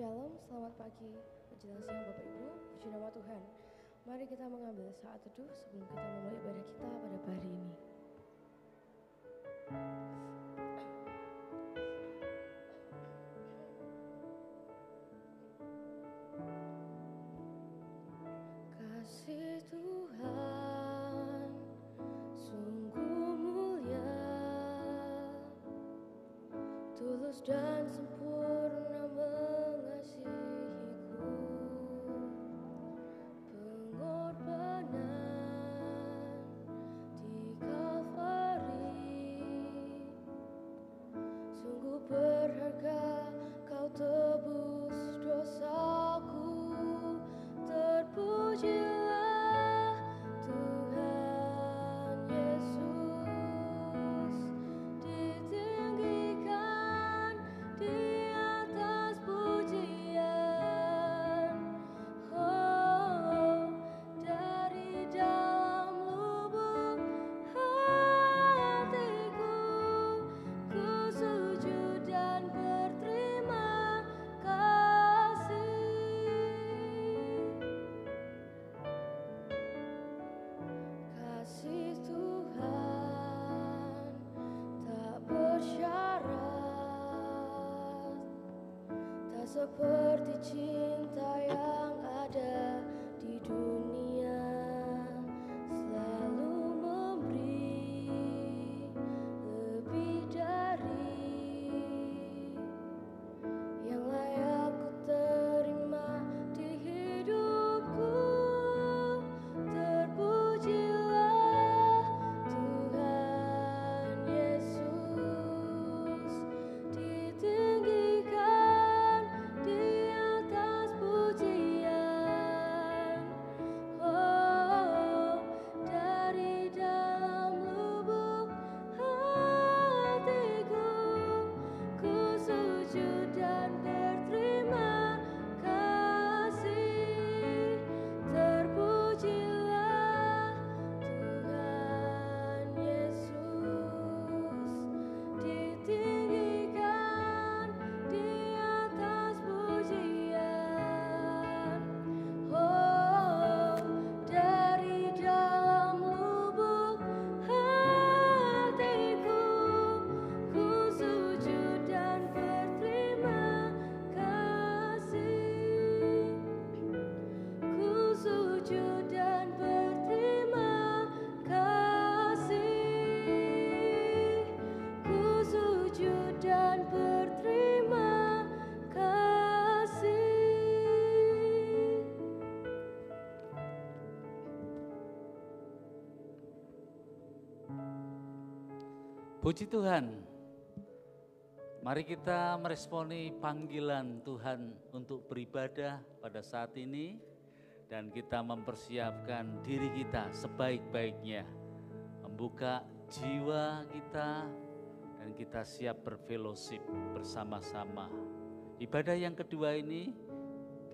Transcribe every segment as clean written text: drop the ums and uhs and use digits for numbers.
Shalom, selamat pagi, menjelang siang Bapak Ibu, puji nama Tuhan. Mari kita mengambil saat teduh sebelum kita memulai ibadah kita pada pagi ini. Kasih Tuhan sungguh mulia, tulus dan sempurna mengasihiku. Pengorbanan di Kalvari sungguh berharga, kau tebus dosaku. Terpujilah Tuhan Yesus, ditinggikan di atas pujian. Oh, dari dalam lubuk hatiku, ku sujud dan berterima kasih. Kasih Tuhan tak bersyarat, tak seperti cinta yang ada di dunia. Selalu memberi lebih dari yang layak ku terima di hidupku. Terpujilah Tuhan Yesus, ditinggikan di atas pujian. Oh, dari dalam lubuk hatiku, ku sujud dan berterima kasih. Terpujilah Tuhan Yesus, ditinggikan di atas pujian. Oh, dari dalam lubuk hatiku, ku sujud dan berterima kasih. Ku sujud dan berterima kasih. Ku sujud dan berterima kasih. Puji Tuhan. Mari kita meresponi panggilan Tuhan untuk beribadah pada saat ini dan kita mempersiapkan diri kita sebaik-baiknya, membuka jiwa kita dan kita siap berfellowship bersama-sama. Ibadah yang kedua ini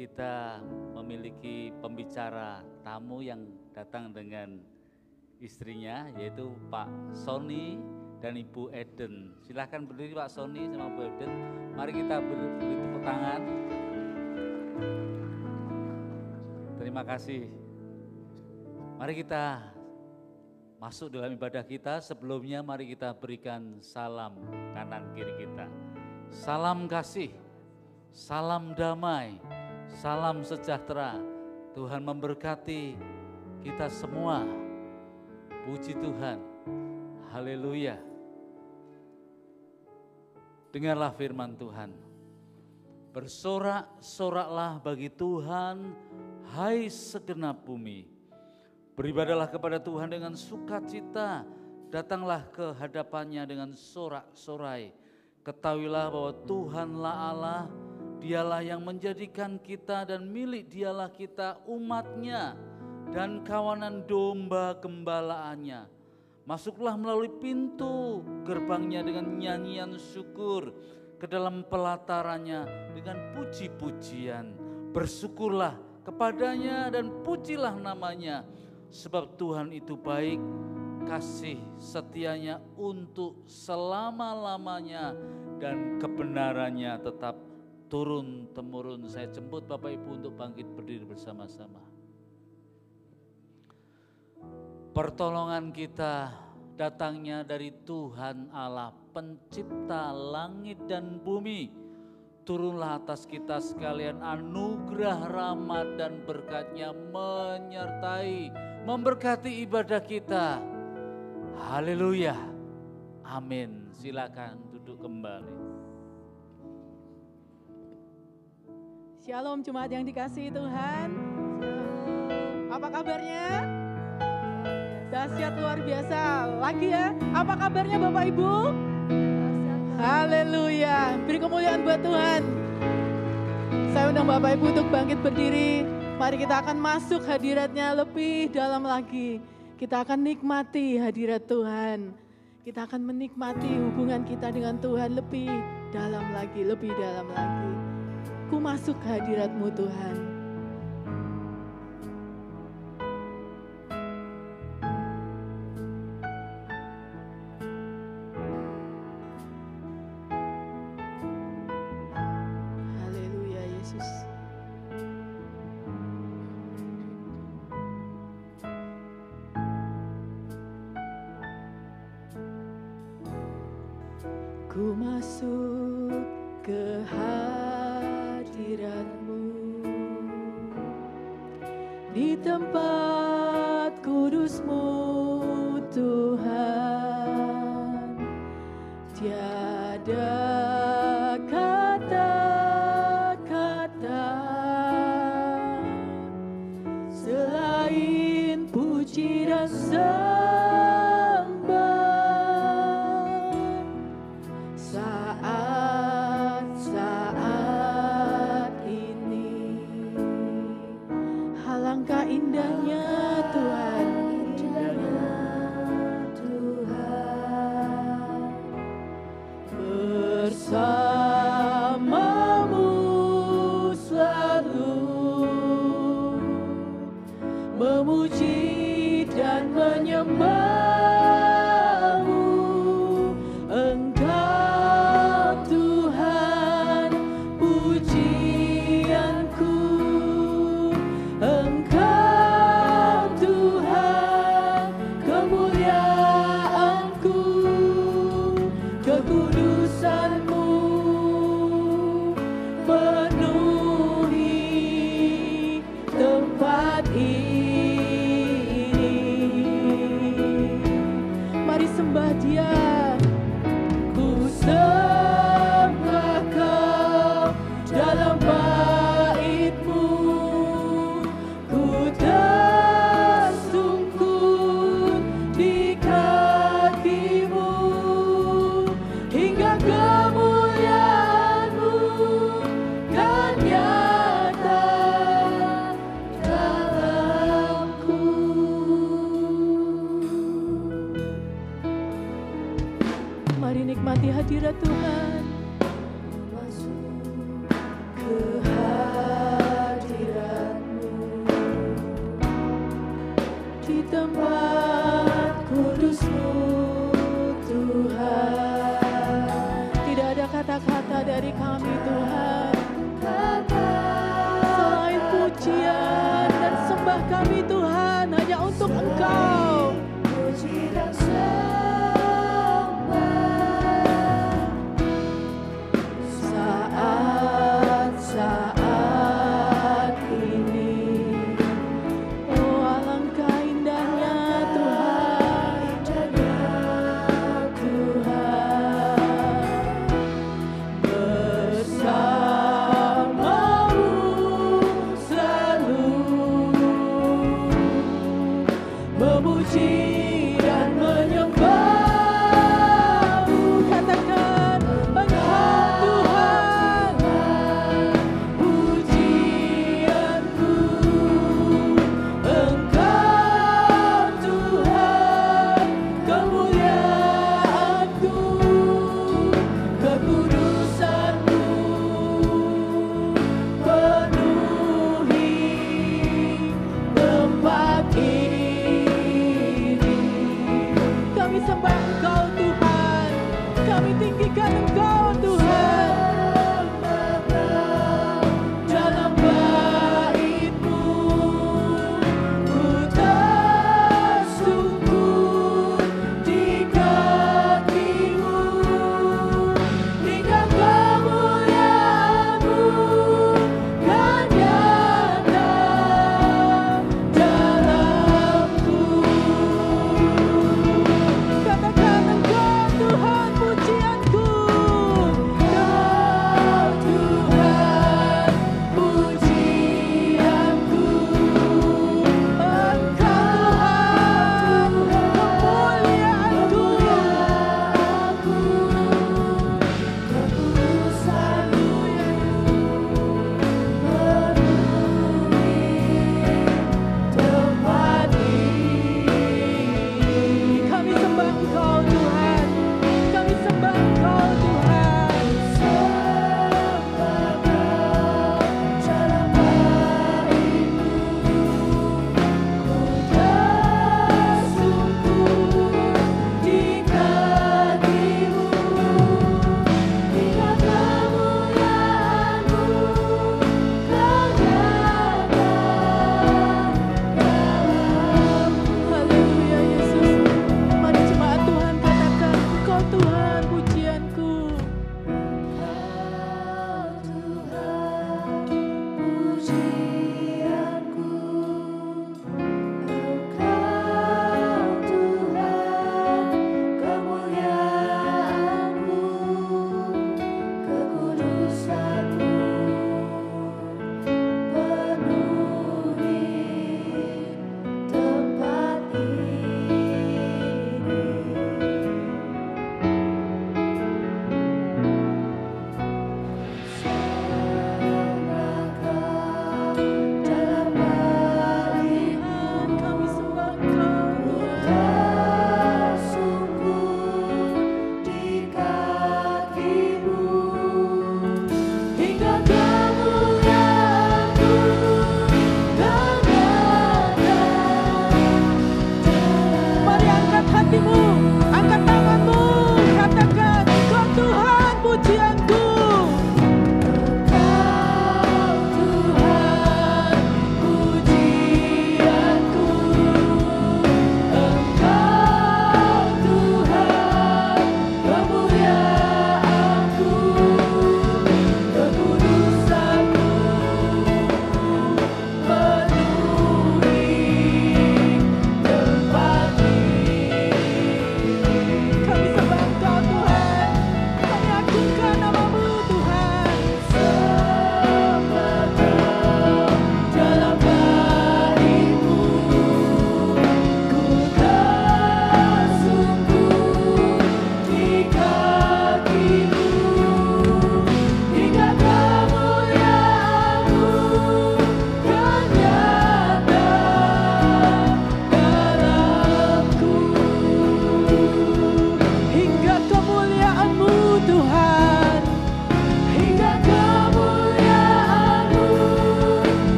kita memiliki pembicara tamu yang datang dengan istrinya, yaitu Pak Sony dan Ibu Eden. Silahkan berdiri Pak Sony sama Bu Eden. Mari kita beri tepuk tangan. Terima kasih. Mari kita masuk dalam ibadah kita. Sebelumnya mari kita berikan salam kanan kiri kita. Salam kasih, salam damai, salam sejahtera. Tuhan memberkati kita semua. Puji Tuhan. Haleluya. Dengarlah firman Tuhan. Bersorak-soraklah bagi Tuhan, hai segenap bumi. Beribadahlah kepada Tuhan dengan sukacita, datanglah ke hadapannya dengan sorak-sorai. Ketahuilah bahwa Tuhanlah Allah, Dialah yang menjadikan kita dan milik Dialah kita umatnya dan kawanan domba gembalaannya. Masuklah melalui pintu gerbangnya dengan nyanyian syukur, ke dalam pelatarannya dengan puji-pujian. Bersyukurlah kepadanya dan pujilah namanya, sebab Tuhan itu baik, kasih setianya untuk selama-lamanya dan kebenarannya tetap turun-temurun. Saya jemput Bapak Ibu untuk bangkit berdiri bersama-sama. Pertolongan kita datangnya dari Tuhan Allah, pencipta langit dan bumi. Turunlah atas kita sekalian, anugerah rahmat dan berkat-Nya menyertai, memberkati ibadah kita. Haleluya. Amin. Silakan duduk kembali. Shalom jemaat yang dikasihi Tuhan. Apa kabarnya? Dahsyat luar biasa. Lagi ya, apa kabarnya Bapak Ibu? Haleluya. Beri kemuliaan buat Tuhan. Saya undang Bapak Ibu untuk bangkit berdiri. Mari kita akan masuk hadirat-Nya lebih dalam lagi. Kita akan nikmati hadirat Tuhan. Kita akan menikmati hubungan kita dengan Tuhan lebih dalam lagi, lebih dalam lagi. Ku masuk ke hadirat-Mu Tuhan. Haleluya Yesus. Ku masuk ke hadirat-Mu di tempat kudus-Mu Tuhan. Tiada kata-kata selain puji dan sembah. Saat ini alangkah indahnya Tuhan,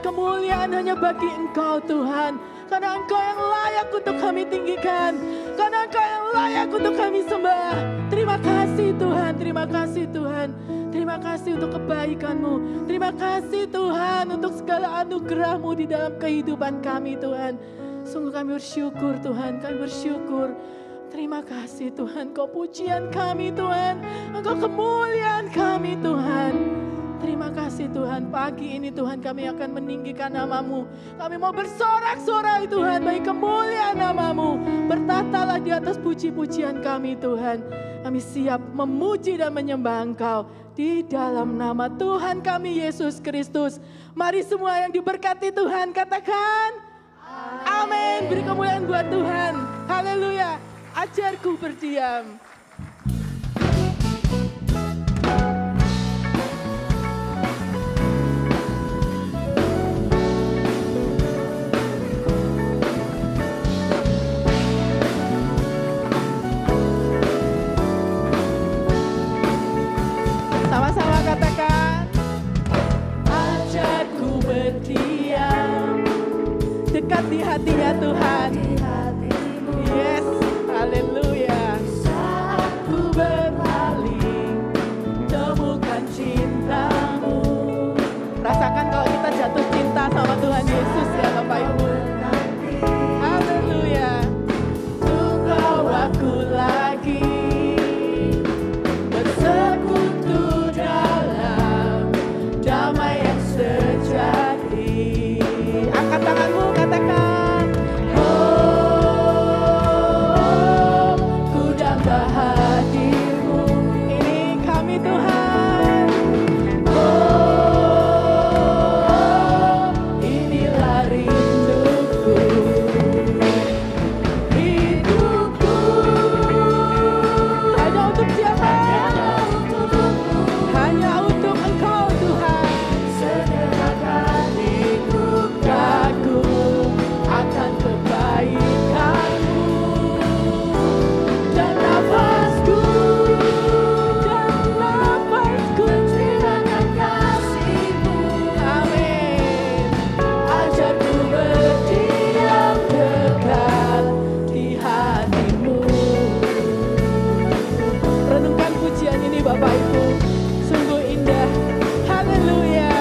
kemuliaan hanya bagi Engkau Tuhan. Karena Engkau yang layak untuk kami tinggikan. Karena Engkau yang layak untuk kami sembah. Terima kasih Tuhan, terima kasih Tuhan. Terima kasih untuk kebaikan-Mu. Terima kasih Tuhan untuk segala anugerah-Mu di dalam kehidupan kami Tuhan. Sungguh kami bersyukur Tuhan, kami bersyukur. Terima kasih Tuhan, Engkau pujian kami Tuhan. Engkau kemuliaan kami Tuhan. Terima kasih Tuhan, pagi ini Tuhan kami akan meninggikan nama-Mu. Kami mau bersorak-sorai Tuhan, bagi kemuliaan nama-Mu. Bertatalah di atas puji-pujian kami Tuhan. Kami siap memuji dan menyembah Engkau di dalam nama Tuhan kami Yesus Kristus. Mari semua yang diberkati Tuhan katakan amin. Beri kemuliaan buat Tuhan. Haleluya. Ajarku berdiam. Sama-sama katakan, ajarku berdiam dekat di hatinya Tuhan. Yes, haleluya. Saat ku berpaling, temukan cinta-Mu. Rasakan kalau kita jatuh cinta sama Tuhan Yesus ya Bapak Ibu. Haleluya. Tunggu aku lagi. Angkat tanganmu, katakan, oh, ku damba hadir-Mu. Ini kami Tuhan. Oh, inilah rinduku, hidupku. Hanya untuk siapa? Hanya untuk Engkau Tuhan. Akan kebaikan-Mu dan nafasku menceritakan kasih-Mu. Amin. Ajarku berdiam dekat di hati-Mu. Renungkan pujian ini Bapak Ibu, sungguh indah. Haleluya.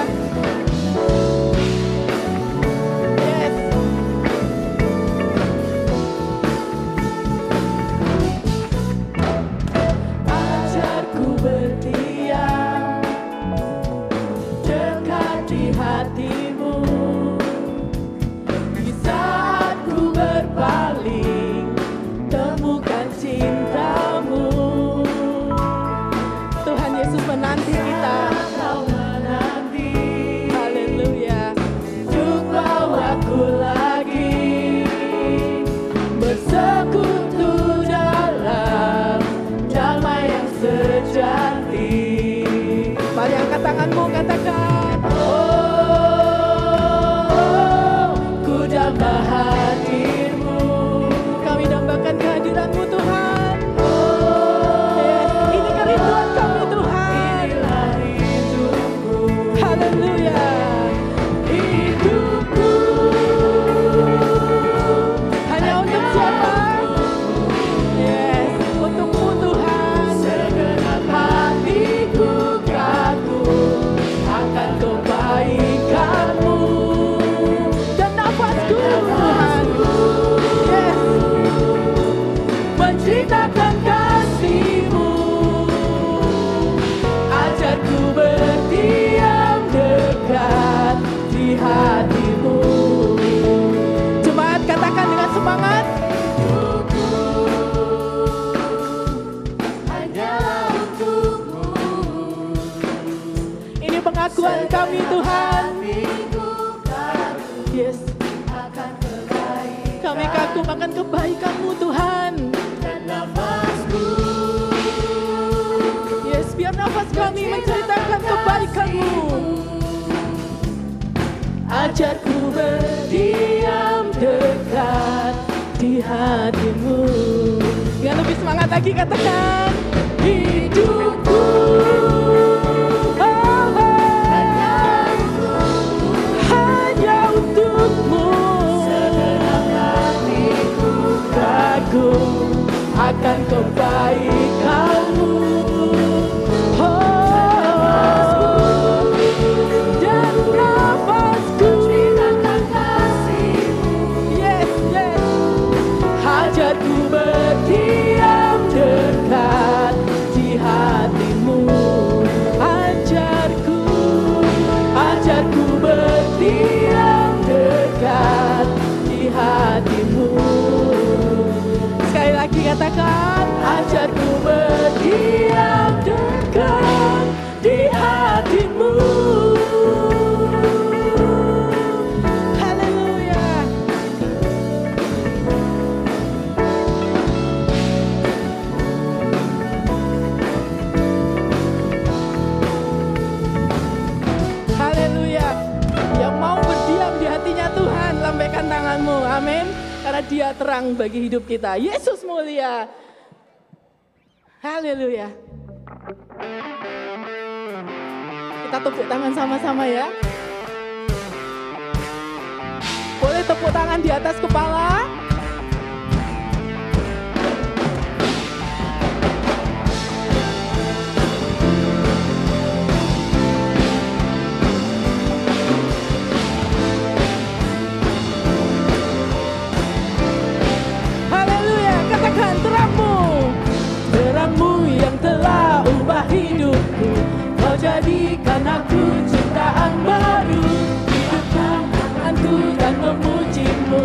Menanti kita, haleluya. Untuk bawaku lagi bersekutu dalam damai yang sejati. Mari angkat tanganmu, katakan, oh, ku damba hadir-Mu. Kami dambakan kehadiran-Mu Tuhan. Ini kerinduan kami Tuhan. Haleluya. Hidupku hanya untuk siapa? Yes, untuk-Mu Tuhan. Segenap hatiku kagum akan kebaikan-Mu dan nafasku Tuhan. Yes, menceritakan kasih-Mu. Ajarku berdiam dekat di hati-Mu. Jemaat katakan dengan semangat, hanyalah untuk-Mu. Ini pengakuan kami Tuhan. Yes, kami kagum akan kebaikan-Mu Tuhan. Yes, biar nafas kami menceritakan kebaikan-Mu. Ajarku berdiam dekat di hati-Mu. Yang lebih semangat lagi katakan, hidupku hanya aku akan kebaikanmu. Dan nafasku ceritakan kasih-Mu. Yes, yes. Hajatku berdiam dekat di hati-Mu. Ajarku berdiam dekat di hati-Mu. Sekali lagi katakan, ajarku berdiam dekat di hati-Mu. Haleluya. Haleluya. Yang mau berdiam di hatinya Tuhan, lambaikan tanganmu. Amin. Karena Dia terang bagi hidup kita. Yesus mulia. Haleluya. Kita tepuk tangan sama-sama ya. Boleh tepuk tangan di atas kepala. Haleluya, katakan terangmu yang telah ubah hidupku. Kau jadikan aku ciptaan baru. Hidupku menantu dan memuji-Mu.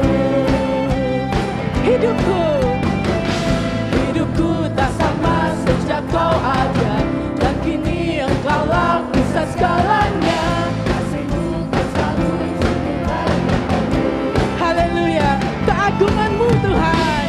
Hidupku tak sama sejak Kau ada. Dan kini Engkaulah pusat segalanya. Kasih-Mu kan selalu sempurna. Haleluya, keagungan-Mu Tuhan.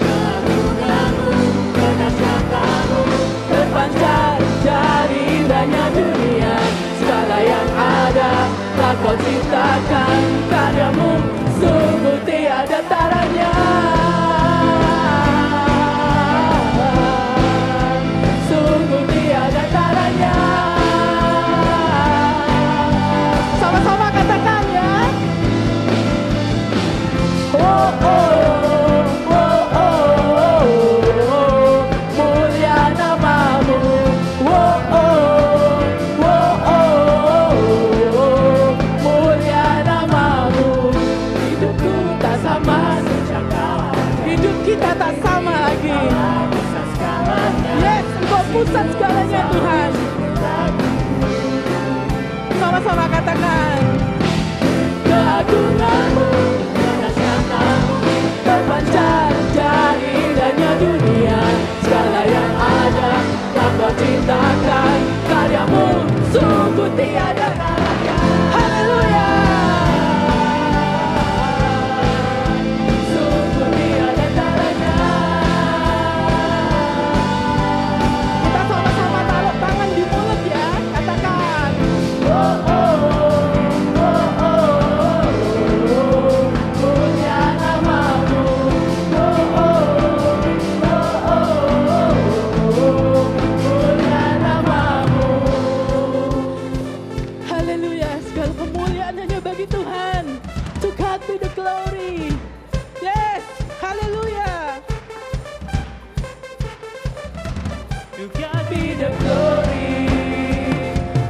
Keagungan-Mu, kedahsyatan-Mu terpancar dari indahnya dunia. Segala yang ada telah Kau ciptakan. Karya-Mu sungguh tiada taranya. Sungguh tiada taranya. Sama-sama katakan ya. Oh, oh, oh, oh, oh, mulia nama-Mu. Oh, oh, oh, oh, mulia nama-Mu. Hidupku tak sama sejak Kau ada. Hidup kita tak sama lagi. Yes, Engkau pusat segalanya Tuhan. Sama-sama katakan. Keagungan-Mu, kedahsyatan-Mu terpancar dari indahnya dunia. Segala yang ada telah Kau ciptakan. Karya-Mu sungguh tiada taranya. Haleluya. Sungguh tiada taranya. Kita sama-sama taruh tangan di mulut ya. Katakan. Oh, oh, oh, oh, oh, mulia nama-Mu. Oh, oh, oh, oh, mulia nama-Mu. Haleluya, segala kemuliaan hanya bagi Tuhan. To God be the glory. Yes, haleluya. To God be the glory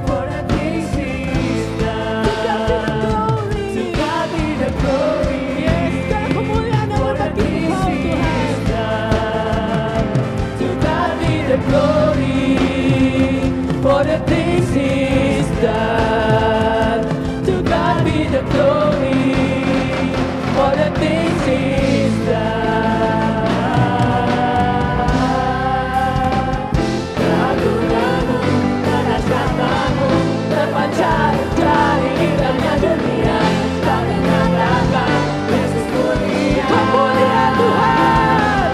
for the things He's done. To God be the glory. Yes, segala kemuliaan hanya bagi Engkau Tuhan. To God be the glory for the things He's done. To God be the glory for the things He's done. Keagungan-Mu, kedahsyatan-Mu terpancar dari indahnya dunia. Kau menyatakan Yesus mulia. Kemuliaan Tuhan.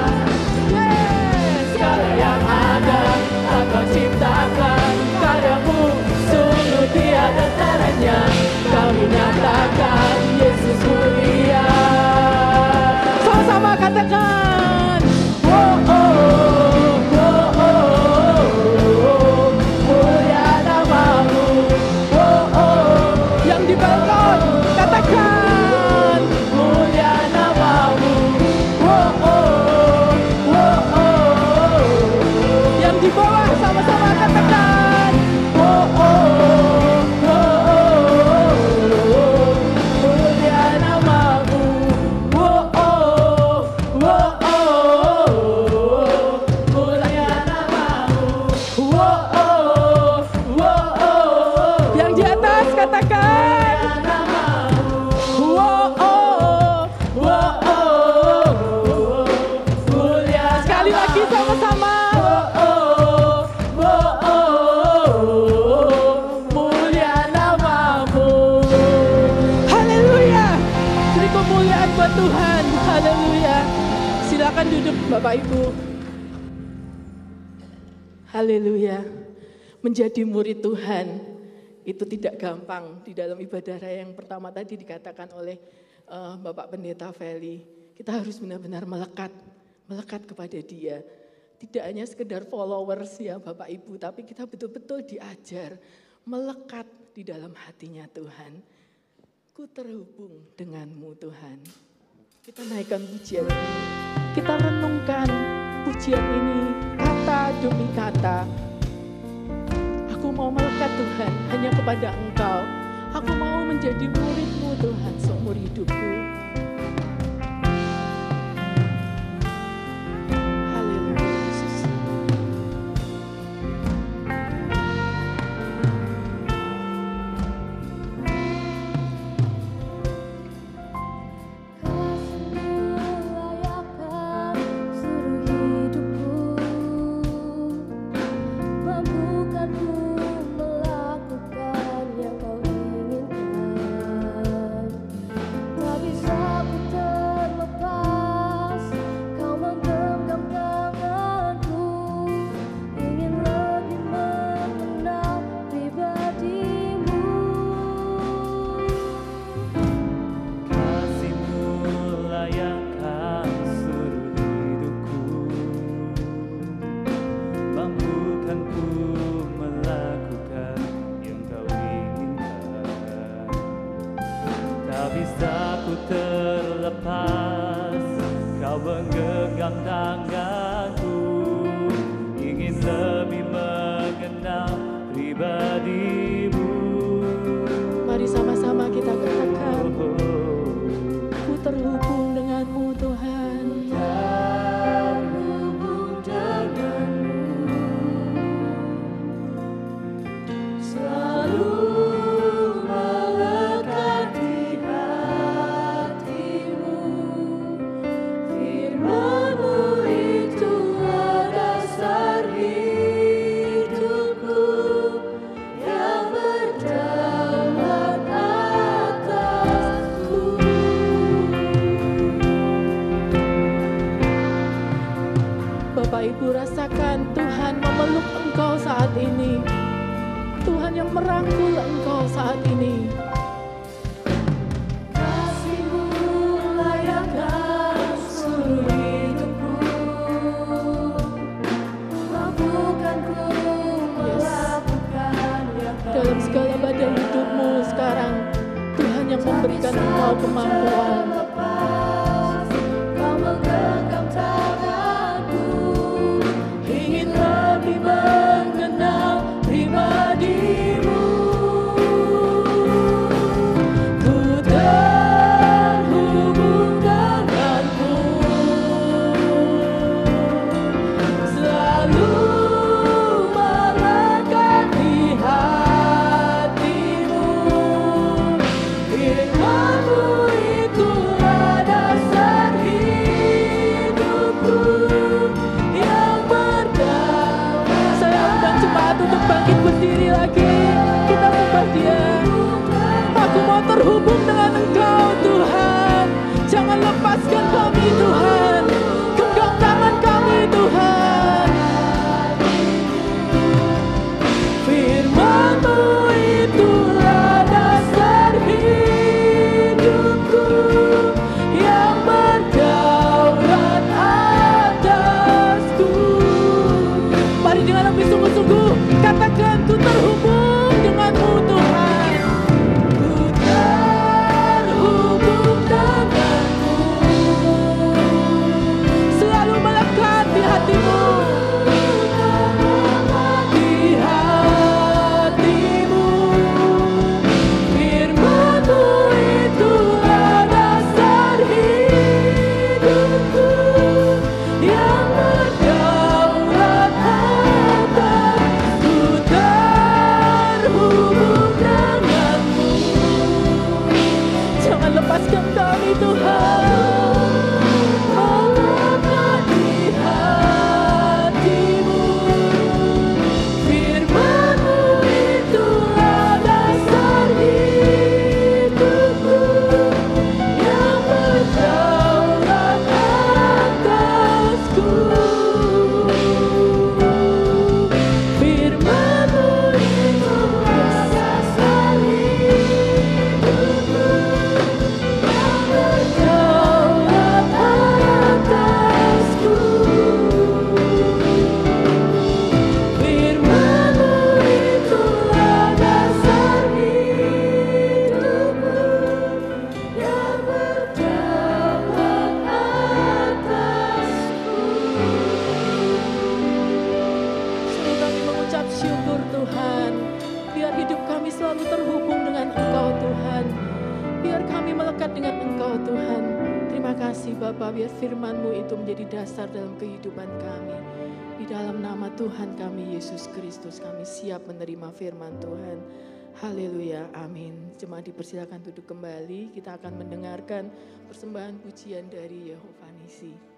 Yes. Segala yang ada telah Kau ciptakan. Karya-Mu Bapak Ibu, haleluya, menjadi murid Tuhan itu tidak gampang. Di dalam ibadah raya yang pertama tadi dikatakan oleh Bapak Pendeta Feli, kita harus benar-benar melekat kepada Dia. Tidak hanya sekedar followers ya Bapak Ibu, tapi kita betul-betul diajar melekat di dalam hatinya Tuhan. Ku terhubung denganmu Tuhan. Kita naikkan pujian ini, kita renungkan pujian ini kata demi kata. Aku mau melekat Tuhan hanya kepada Engkau. Aku mau menjadi murid-Mu Tuhan seumur hidupku. Haleluya Yesus. Mari sama-sama kita katakan, ku terhubung denganmu Tuhan. Terhubung denganmu, selalu melekat di hatimu. Firman-Mu itulah dasar hidupku yang berdaulat atasku. Bapak Ibu, rasakan Tuhan memeluk engkau saat ini. Tuhan yang merangkul engkau saat ini. Kasih-Mu layakkan seluruh hidupku, mampukan ku melakukan yang kau dalam segala badan hidupmu sekarang. Tuhan yang memberikan engkau kemampuan. Kau menggenggam tanganku, ingin lebih mengenal pribadi-Mu. Ku terhubung denganmu, selalu melekat di hatimu. Firman-Mu itulah dasar hidupku yang berdaulat. Saya undang jemaat untuk bangkit berdiri lagi. Kita sembah Dia. Aku mau terhubung dengan Engkau Tuhan. Jangan lepaskan kami Tuhan. Genggam tangan kami Tuhan. Firman-Mu itulah dasar hidupku yang berdaulat atasku. Mari dengan lebih sungguh-sungguh katakan, ku terhubung denganmu Tuhan. Ku terhubung kasih Bapa, biar firman-Mu itu menjadi dasar dalam kehidupan kami. Di dalam nama Tuhan kami Yesus Kristus, kami siap menerima firman Tuhan. Haleluya, amin. Jemaat dipersilakan duduk kembali, kita akan mendengarkan persembahan pujian dari Yehova Nisi.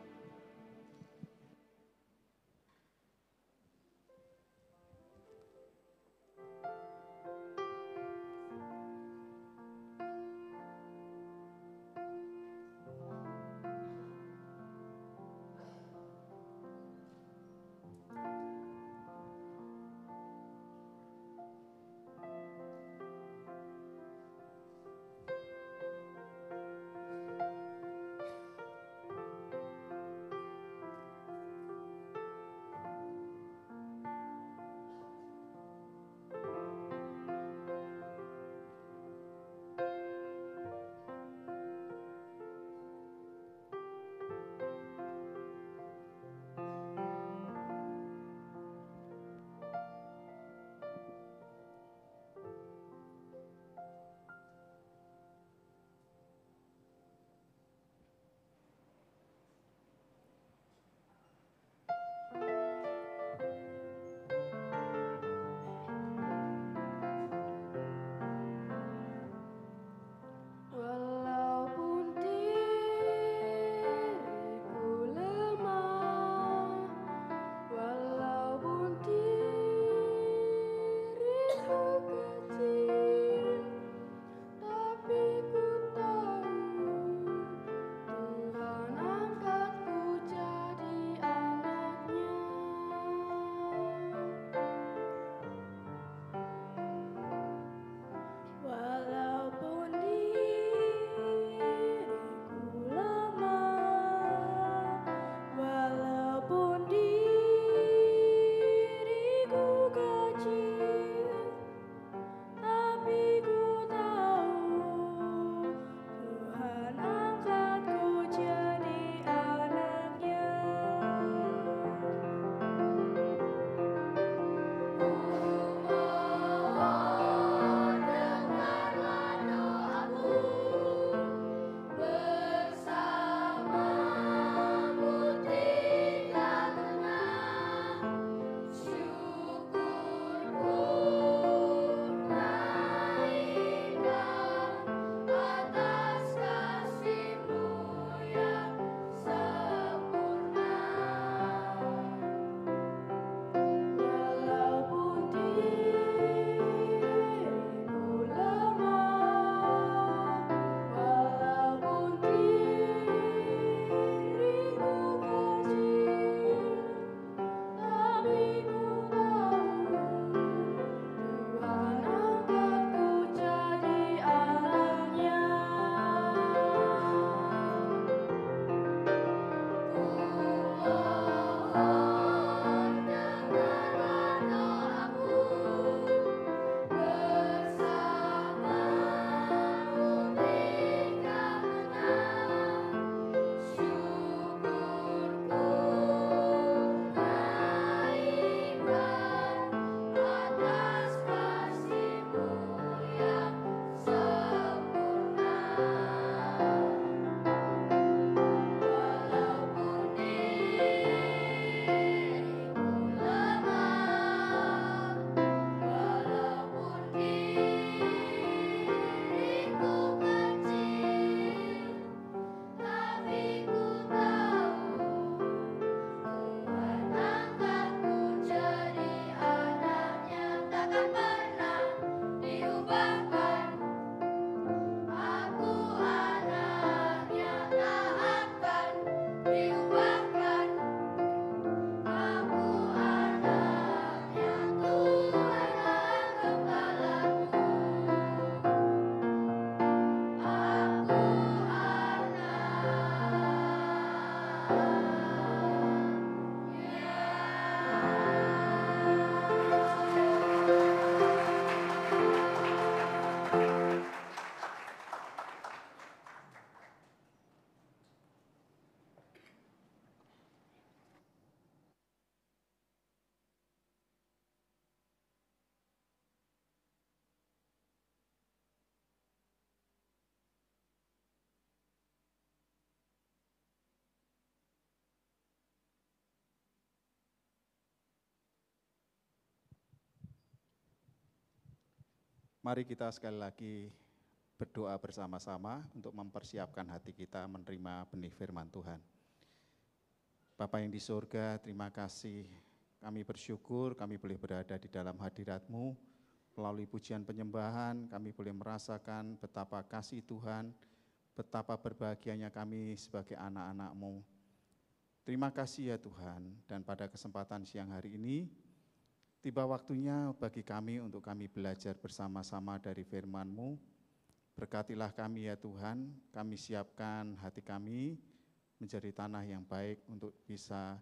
Mari kita sekali lagi berdoa bersama-sama untuk mempersiapkan hati kita menerima benih firman Tuhan. Bapa yang di surga, terima kasih. Kami bersyukur kami boleh berada di dalam hadirat-Mu. Melalui pujian penyembahan kami boleh merasakan betapa kasih Tuhan, betapa berbahagianya kami sebagai anak-anak-Mu. Terima kasih ya Tuhan, dan pada kesempatan siang hari ini, tiba waktunya bagi kami untuk kami belajar bersama-sama dari firman-Mu. Berkatilah kami ya Tuhan, kami siapkan hati kami menjadi tanah yang baik untuk bisa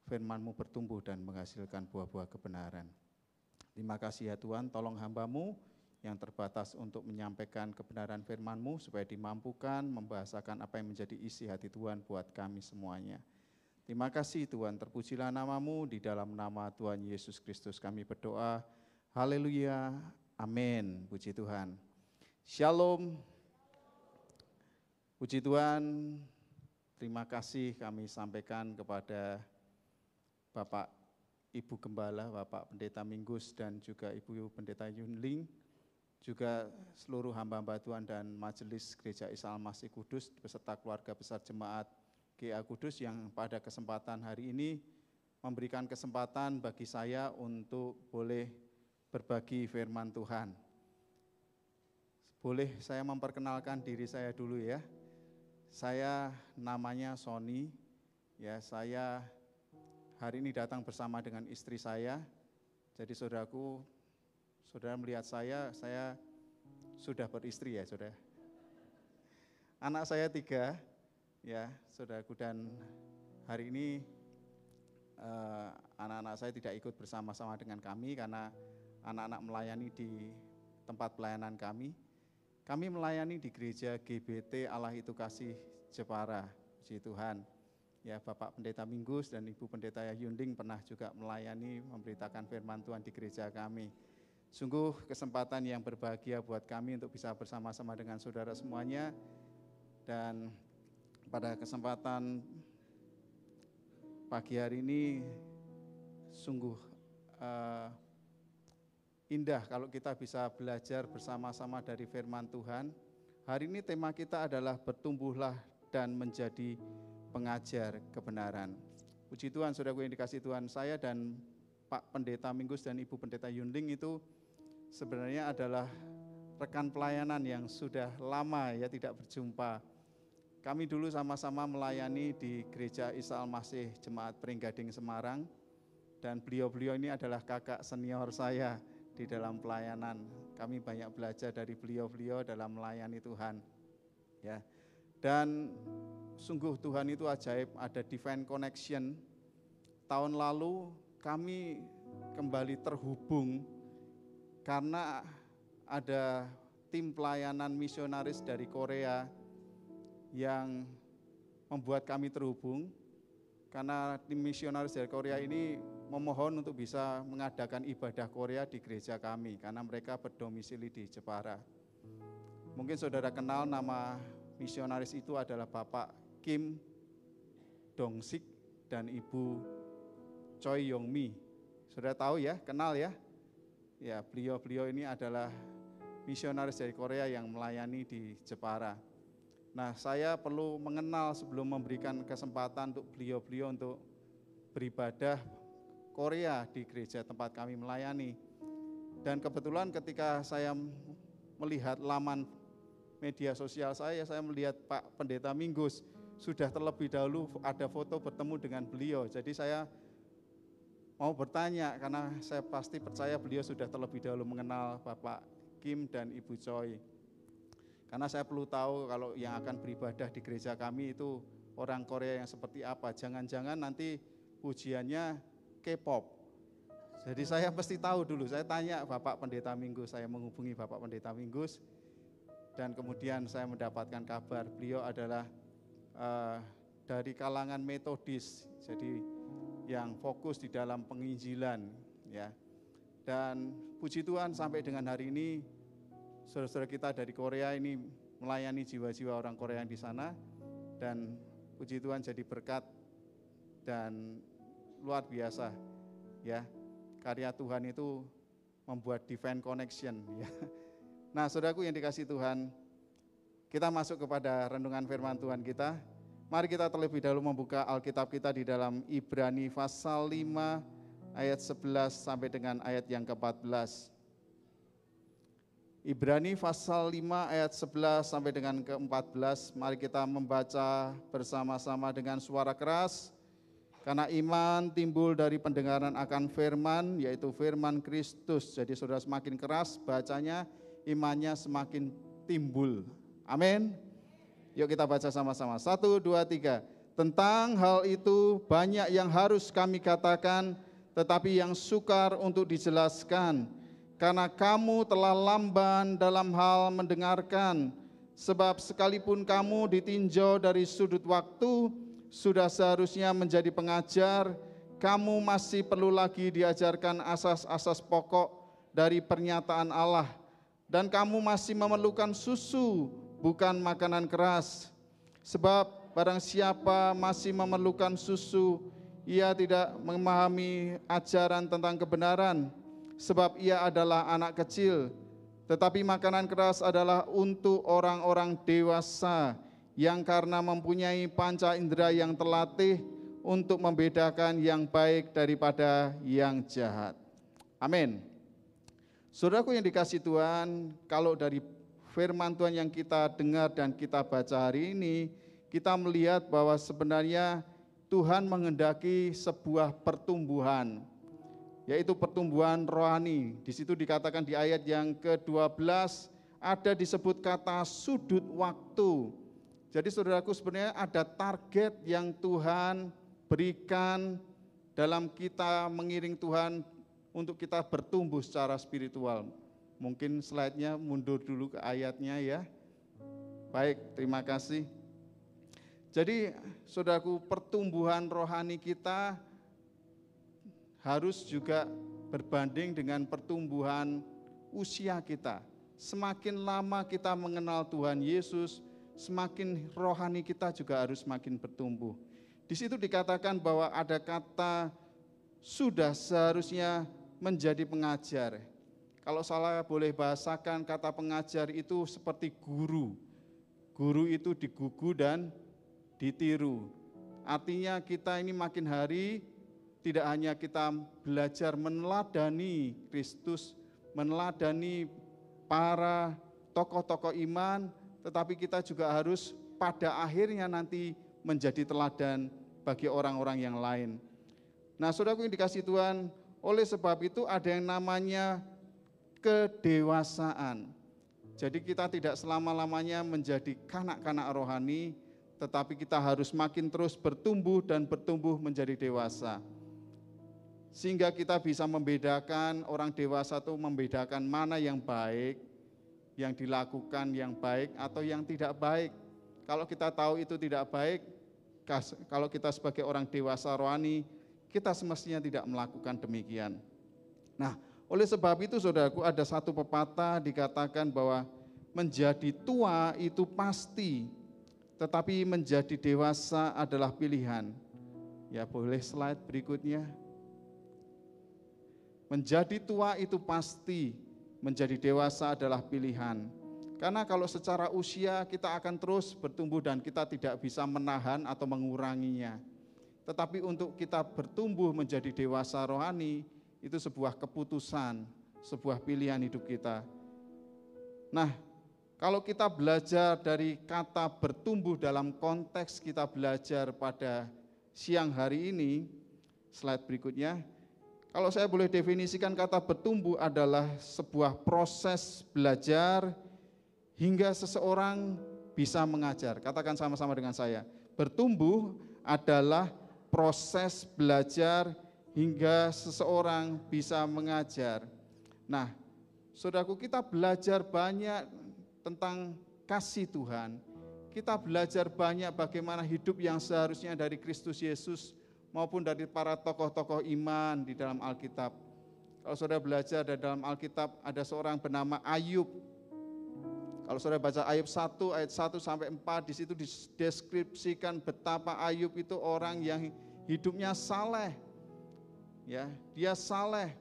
firman-Mu bertumbuh dan menghasilkan buah-buah kebenaran. Terima kasih ya Tuhan, tolong hamba-Mu yang terbatas untuk menyampaikan kebenaran firman-Mu supaya dimampukan membahasakan apa yang menjadi isi hati Tuhan buat kami semuanya. Terima kasih Tuhan, terpujilah nama-Mu, di dalam nama Tuhan Yesus Kristus kami berdoa. Haleluya, amin, puji Tuhan. Shalom, puji Tuhan. Terima kasih kami sampaikan kepada Bapak Ibu Gembala, Bapak Pendeta Minggus, dan juga Ibu Pendeta Yunling, juga seluruh hamba-hamba Tuhan dan Majelis Gereja Isa Al-Masih Kudus beserta keluarga besar Jemaat GA Kudus yang pada kesempatan hari ini memberikan kesempatan bagi saya untuk boleh berbagi firman Tuhan. Boleh saya memperkenalkan diri saya dulu ya. Saya namanya Sony, ya saya hari ini datang bersama dengan istri saya. Jadi saudaraku, saudara melihat saya sudah beristri ya saudara. Anak saya 3, ya saudaraku, dan hari ini anak-anak saya tidak ikut bersama-sama dengan kami karena anak-anak melayani di tempat pelayanan kami. Kami melayani di gereja GBT Allah Itu Kasih Jepara, puji Tuhan. Ya, Bapak Pendeta Minggus dan Ibu Pendeta Yunding pernah juga melayani, memberitakan firman Tuhan di gereja kami. Sungguh kesempatan yang berbahagia buat kami untuk bisa bersama-sama dengan saudara semuanya. Dan pada kesempatan pagi hari ini sungguh indah kalau kita bisa belajar bersama-sama dari firman Tuhan. Hari ini tema kita adalah bertumbuhlah dan menjadi pengajar kebenaran. Puji Tuhan, saudaraku yang dikasihi Tuhan, saya dan Pak Pendeta Minggus dan Ibu Pendeta Yunding itu sebenarnya adalah rekan pelayanan yang sudah lama ya tidak berjumpa. Kami dulu sama-sama melayani di Gereja Isa Al-Masih Jemaat Peringgading Semarang, dan beliau-beliau ini adalah kakak senior saya di dalam pelayanan. Kami banyak belajar dari beliau-beliau dalam melayani Tuhan. Ya. Dan sungguh Tuhan itu ajaib, ada divine connection. Tahun lalu kami kembali terhubung karena ada tim pelayanan misionaris dari Korea yang membuat kami terhubung, karena tim misionaris dari Korea ini memohon untuk bisa mengadakan ibadah Korea di gereja kami karena mereka berdomisili di Jepara. Mungkin saudara kenal nama misionaris itu adalah Bapak Kim Dong-sik dan Ibu Choi Yong-mi. Saudara tahu ya, kenal ya? Ya, beliau-beliau ini adalah misionaris dari Korea yang melayani di Jepara. Nah, saya perlu mengenal sebelum memberikan kesempatan untuk beliau-beliau untuk beribadah Korea di gereja tempat kami melayani. Dan kebetulan ketika saya melihat laman media sosial saya melihat Pak Pendeta Minggus sudah terlebih dahulu ada foto bertemu dengan beliau. Jadi saya mau bertanya karena saya pasti percaya beliau sudah terlebih dahulu mengenal Bapak Kim dan Ibu Choi. Karena saya perlu tahu kalau yang akan beribadah di gereja kami itu orang Korea yang seperti apa. Jangan-jangan nanti pujiannya K-pop. Jadi saya mesti tahu dulu, saya tanya Bapak Pendeta Minggus, saya menghubungi Bapak Pendeta Minggus, dan kemudian saya mendapatkan kabar beliau adalah dari kalangan metodis, jadi yang fokus di dalam penginjilan. Ya. Dan puji Tuhan sampai dengan hari ini, saudara-saudara kita dari Korea ini melayani jiwa-jiwa orang Korea yang di sana, dan puji Tuhan jadi berkat dan luar biasa ya, karya Tuhan itu membuat divine connection ya. Nah, saudaraku yang dikasihi Tuhan, kita masuk kepada renungan firman Tuhan kita. Mari kita terlebih dahulu membuka Alkitab kita di dalam Ibrani pasal 5 ayat 11 sampai dengan ayat yang ke-14. Ibrani pasal 5 ayat 11 sampai dengan ke-14. Mari kita membaca bersama-sama dengan suara keras. Karena iman timbul dari pendengaran akan firman, yaitu firman Kristus. Jadi saudara semakin keras bacanya, imannya semakin timbul. Amin. Yuk kita baca sama-sama. 1, 2, 3. Tentang hal itu banyak yang harus kami katakan, tetapi yang sukar untuk dijelaskan. Karena kamu telah lamban dalam hal mendengarkan. Sebab sekalipun kamu ditinjau dari sudut waktu, sudah seharusnya menjadi pengajar, kamu masih perlu lagi diajarkan asas-asas pokok dari pernyataan Allah. Dan kamu masih memerlukan susu, bukan makanan keras. Sebab barang siapa masih memerlukan susu, ia tidak memahami ajaran tentang kebenaran, sebab ia adalah anak kecil. Tetapi makanan keras adalah untuk orang-orang dewasa, yang karena mempunyai panca indera yang terlatih untuk membedakan yang baik daripada yang jahat. Amin. Saudaraku yang dikasihi Tuhan, kalau dari firman Tuhan yang kita dengar dan kita baca hari ini, kita melihat bahwa sebenarnya Tuhan menghendaki sebuah pertumbuhan, yaitu pertumbuhan rohani. Di situ dikatakan di ayat yang ke-12 ada disebut kata sudut waktu. Jadi saudaraku, sebenarnya ada target yang Tuhan berikan dalam kita mengiring Tuhan untuk kita bertumbuh secara spiritual. Mungkin slide-nya mundur dulu ke ayatnya ya. Baik, terima kasih. Jadi saudaraku, pertumbuhan rohani kita harus juga berbanding dengan pertumbuhan usia kita. Semakin lama kita mengenal Tuhan Yesus, semakin rohani kita juga harus semakin bertumbuh. Di situ dikatakan bahwa ada kata sudah seharusnya menjadi pengajar. Kalau salah boleh bahasakan kata pengajar itu seperti guru. Guru itu digugu dan ditiru. Artinya kita ini makin hari tidak hanya kita belajar meneladani Kristus, meneladani para tokoh-tokoh iman, tetapi kita juga harus pada akhirnya nanti menjadi teladan bagi orang-orang yang lain. Nah, saudaraku yang dikasihi Tuhan, oleh sebab itu ada yang namanya kedewasaan. Jadi kita tidak selama-lamanya menjadi kanak-kanak rohani, tetapi kita harus makin terus bertumbuh dan bertumbuh menjadi dewasa. Sehingga kita bisa membedakan, orang dewasa itu membedakan mana yang baik, yang dilakukan yang baik atau yang tidak baik. Kalau kita tahu itu tidak baik, kalau kita sebagai orang dewasa rohani, kita semestinya tidak melakukan demikian. Nah, oleh sebab itu saudaraku, ada satu pepatah dikatakan bahwa menjadi tua itu pasti, tetapi menjadi dewasa adalah pilihan. Ya, boleh slide berikutnya. Menjadi tua itu pasti, menjadi dewasa adalah pilihan. Karena kalau secara usia kita akan terus bertumbuh dan kita tidak bisa menahan atau menguranginya. Tetapi untuk kita bertumbuh menjadi dewasa rohani, itu sebuah keputusan, sebuah pilihan hidup kita. Nah, kalau kita belajar dari kata bertumbuh dalam konteks kita belajar pada siang hari ini, slide berikutnya. Kalau saya boleh definisikan kata bertumbuh adalah sebuah proses belajar hingga seseorang bisa mengajar. Katakan sama-sama dengan saya. Bertumbuh adalah proses belajar hingga seseorang bisa mengajar. Nah, saudaraku, kita belajar banyak tentang kasih Tuhan. Kita belajar banyak bagaimana hidup yang seharusnya dari Kristus Yesus maupun dari para tokoh-tokoh iman di dalam Alkitab. Kalau saudara belajar dari dalam Alkitab, ada seorang bernama Ayub. Kalau saudara baca Ayub 1 ayat 1 sampai 4, di situ dideskripsikan betapa Ayub itu orang yang hidupnya saleh. Ya, dia saleh.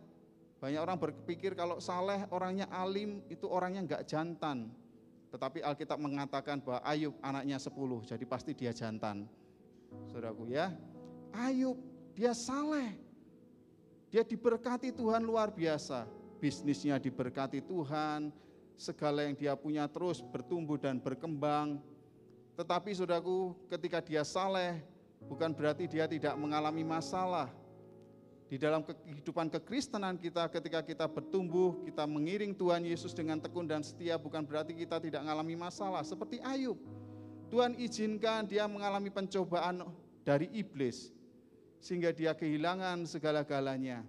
Banyak orang berpikir kalau Saleh orangnya alim, itu orangnya enggak jantan. Tetapi Alkitab mengatakan bahwa Ayub anaknya 10, jadi pasti dia jantan. Saudaraku ya, Ayub dia saleh, dia diberkati Tuhan luar biasa. Bisnisnya diberkati Tuhan, segala yang dia punya terus bertumbuh dan berkembang. Tetapi saudaraku, ketika dia saleh, bukan berarti dia tidak mengalami masalah. Di dalam kehidupan kekristenan kita, ketika kita bertumbuh, kita mengiring Tuhan Yesus dengan tekun dan setia, bukan berarti kita tidak mengalami masalah. Seperti Ayub, Tuhan izinkan dia mengalami pencobaan dari iblis, sehingga dia kehilangan segala-galanya.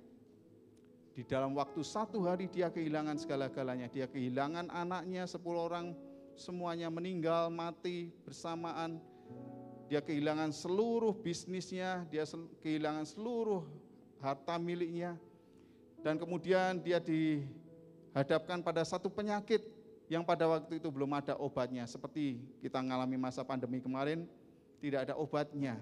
Di dalam waktu 1 hari dia kehilangan segala-galanya. Dia kehilangan anaknya 10 orang, semuanya meninggal, mati bersamaan. Dia kehilangan seluruh bisnisnya, dia kehilangan seluruh harta miliknya, dan kemudian dia dihadapkan pada satu penyakit yang pada waktu itu belum ada obatnya. Seperti kita mengalami masa pandemi kemarin, tidak ada obatnya.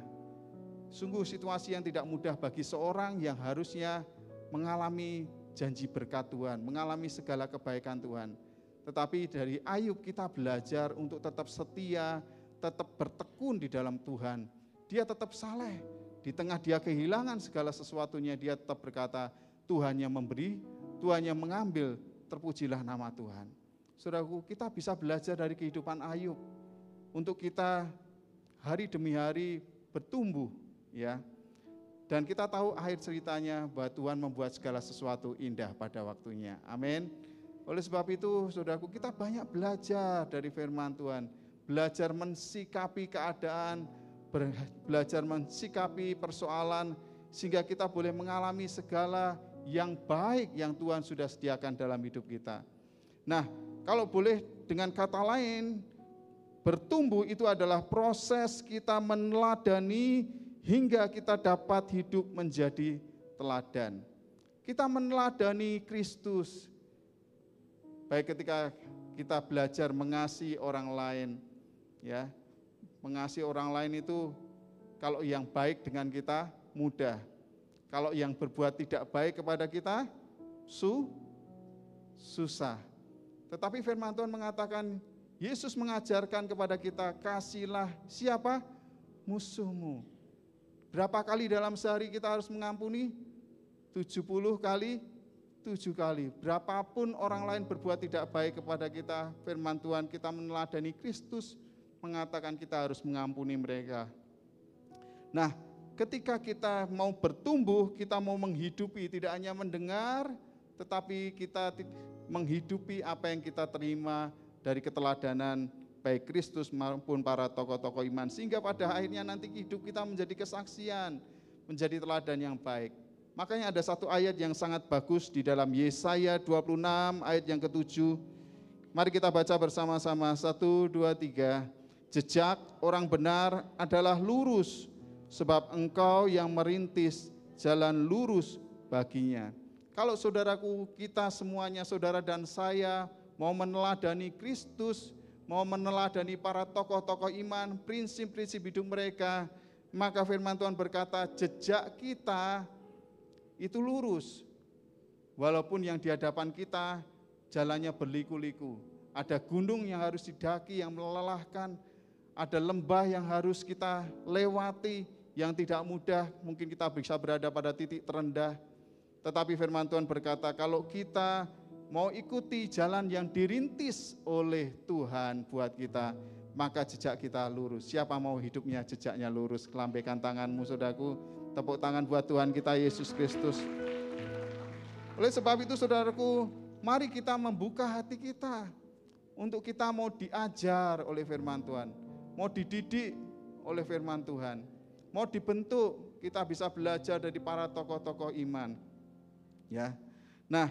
Sungguh situasi yang tidak mudah bagi seorang yang harusnya mengalami janji berkat Tuhan, mengalami segala kebaikan Tuhan. Tetapi dari Ayub kita belajar untuk tetap setia, tetap bertekun di dalam Tuhan. Dia tetap saleh. Di tengah dia kehilangan segala sesuatunya, dia tetap berkata, Tuhan yang memberi, Tuhan yang mengambil, terpujilah nama Tuhan. Saudaraku, kita bisa belajar dari kehidupan Ayub untuk kita hari demi hari bertumbuh, ya. Dan kita tahu akhir ceritanya bahwa Tuhan membuat segala sesuatu indah pada waktunya. Amin. Oleh sebab itu, saudaraku, kita banyak belajar dari firman Tuhan, belajar mensikapi keadaan, belajar mensikapi persoalan, sehingga kita boleh mengalami segala yang baik yang Tuhan sudah sediakan dalam hidup kita. Nah, kalau boleh dengan kata lain, bertumbuh itu adalah proses kita meneladani hingga kita dapat hidup menjadi teladan. Kita meneladani Kristus, baik ketika kita belajar mengasihi orang lain, ya. Mengasihi orang lain itu kalau yang baik dengan kita mudah. Kalau yang berbuat tidak baik kepada kita susah. Tetapi firman Tuhan mengatakan, Yesus mengajarkan kepada kita, kasihlah siapa? Musuhmu. Berapa kali dalam sehari kita harus mengampuni? 70 kali 7 kali. Berapapun orang lain berbuat tidak baik kepada kita, firman Tuhan kita meneladani Kristus mengatakan kita harus mengampuni mereka. Nah, ketika kita mau bertumbuh, kita mau menghidupi, tidak hanya mendengar, tetapi kita menghidupi apa yang kita terima dari keteladanan baik Kristus maupun para tokoh-tokoh iman, sehingga pada akhirnya nanti hidup kita menjadi kesaksian, menjadi teladan yang baik. Makanya ada satu ayat yang sangat bagus di dalam Yesaya 26 ayat yang ke-7. Mari kita baca bersama-sama, 1, 2, 3. Jejak orang benar adalah lurus, sebab engkau yang merintis jalan lurus baginya. Kalau saudaraku, kita semuanya, saudara dan saya, mau meneladani Kristus, mau meneladani para tokoh-tokoh iman, prinsip-prinsip hidup mereka, maka firman Tuhan berkata, jejak kita itu lurus. Walaupun yang di hadapan kita jalannya berliku-liku, ada gunung yang harus didaki yang melelahkan, ada lembah yang harus kita lewati yang tidak mudah, mungkin kita bisa berada pada titik terendah. Tetapi firman Tuhan berkata, kalau kita mau ikuti jalan yang dirintis oleh Tuhan buat kita, maka jejak kita lurus. Siapa mau hidupnya jejaknya lurus? Lambaikan tanganmu saudaraku, tepuk tangan buat Tuhan kita Yesus Kristus. Oleh sebab itu saudaraku, mari kita membuka hati kita untuk kita mau diajar oleh firman Tuhan, mau dididik oleh firman Tuhan, mau dibentuk, kita bisa belajar dari para tokoh-tokoh iman. Ya. Nah,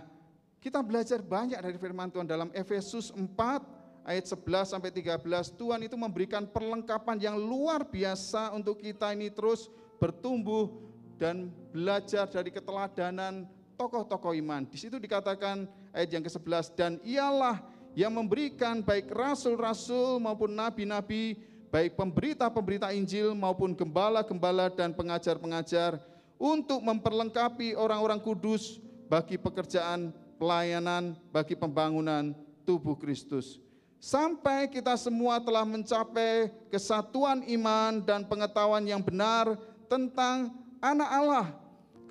kita belajar banyak dari firman Tuhan dalam Efesus 4 ayat 11 sampai 13. Tuhan itu memberikan perlengkapan yang luar biasa untuk kita ini terus bertumbuh dan belajar dari keteladanan tokoh-tokoh iman. Di situ dikatakan ayat yang ke-11, dan ialah yang memberikan baik rasul-rasul maupun nabi-nabi, baik pemberita-pemberita Injil maupun gembala-gembala dan pengajar-pengajar, untuk memperlengkapi orang-orang kudus, bagi pekerjaan pelayanan, bagi pembangunan tubuh Kristus. Sampai kita semua telah mencapai kesatuan iman dan pengetahuan yang benar tentang anak Allah,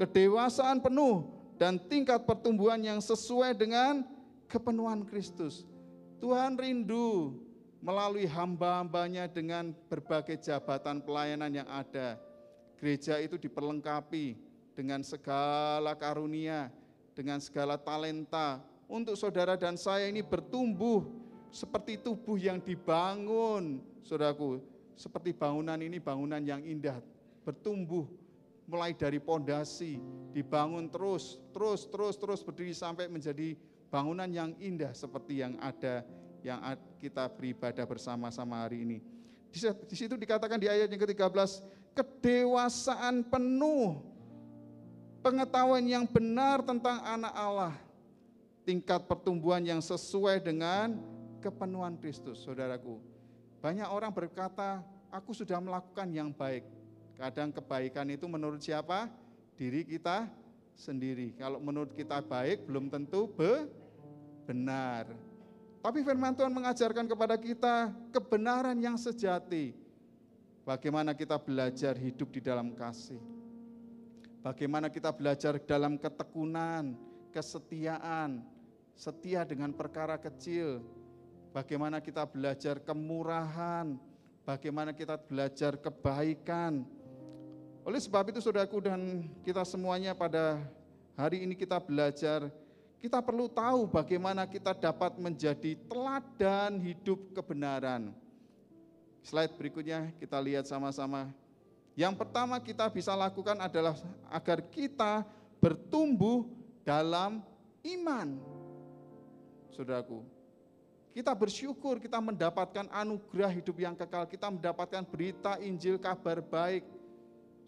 kedewasaan penuh dan tingkat pertumbuhan yang sesuai dengan kepenuhan Kristus. Tuhan rindu melalui hamba-hambanya dengan berbagai jabatan pelayanan yang ada. Gereja itu diperlengkapi dengan segala karunia, dengan segala talenta, untuk saudara dan saya ini bertumbuh seperti tubuh yang dibangun, saudaraku. Seperti bangunan ini, bangunan yang indah, bertumbuh mulai dari pondasi, dibangun terus berdiri sampai menjadi bangunan yang indah seperti yang ada, yang kita beribadah bersama-sama hari ini. Di situ dikatakan di ayat yang ke-13, kedewasaan penuh, pengetahuan yang benar tentang anak Allah, tingkat pertumbuhan yang sesuai dengan kepenuhan Kristus. Saudaraku, banyak orang berkata, aku sudah melakukan yang baik. Kadang kebaikan itu menurut siapa? Diri kita sendiri. Kalau menurut kita baik, belum tentu benar. Tapi firman Tuhan mengajarkan kepada kita kebenaran yang sejati. Bagaimana kita belajar hidup di dalam kasih. Bagaimana kita belajar dalam ketekunan, kesetiaan, setia dengan perkara kecil. Bagaimana kita belajar kemurahan, bagaimana kita belajar kebaikan. Oleh sebab itu saudaraku dan kita semuanya pada hari ini kita belajar, kita perlu tahu bagaimana kita dapat menjadi teladan hidup kebenaran. Slide berikutnya kita lihat sama-sama. Yang pertama kita bisa lakukan adalah agar kita bertumbuh dalam iman. Saudaraku, kita bersyukur kita mendapatkan anugerah hidup yang kekal, kita mendapatkan berita Injil kabar baik.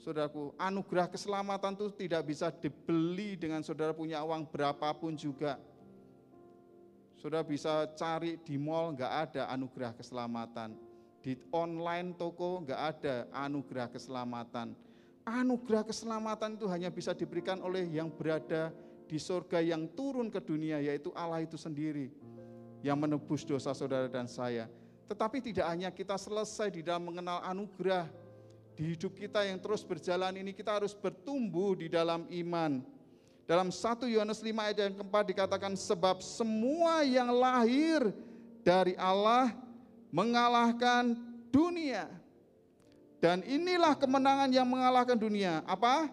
Saudaraku, anugerah keselamatan itu tidak bisa dibeli dengan saudara punya uang berapapun juga. Saudara bisa cari di mall, enggak ada anugerah keselamatan. Di online toko enggak ada anugerah keselamatan. Anugerah keselamatan itu hanya bisa diberikan oleh yang berada di surga yang turun ke dunia, yaitu Allah itu sendiri yang menebus dosa saudara dan saya. Tetapi tidak hanya kita selesai di dalam mengenal anugerah, di hidup kita yang terus berjalan ini kita harus bertumbuh di dalam iman. Dalam 1 Yohanes 5 ayat yang keempat dikatakan, sebab semua yang lahir dari Allah mengalahkan dunia. Dan inilah kemenangan yang mengalahkan dunia. Apa?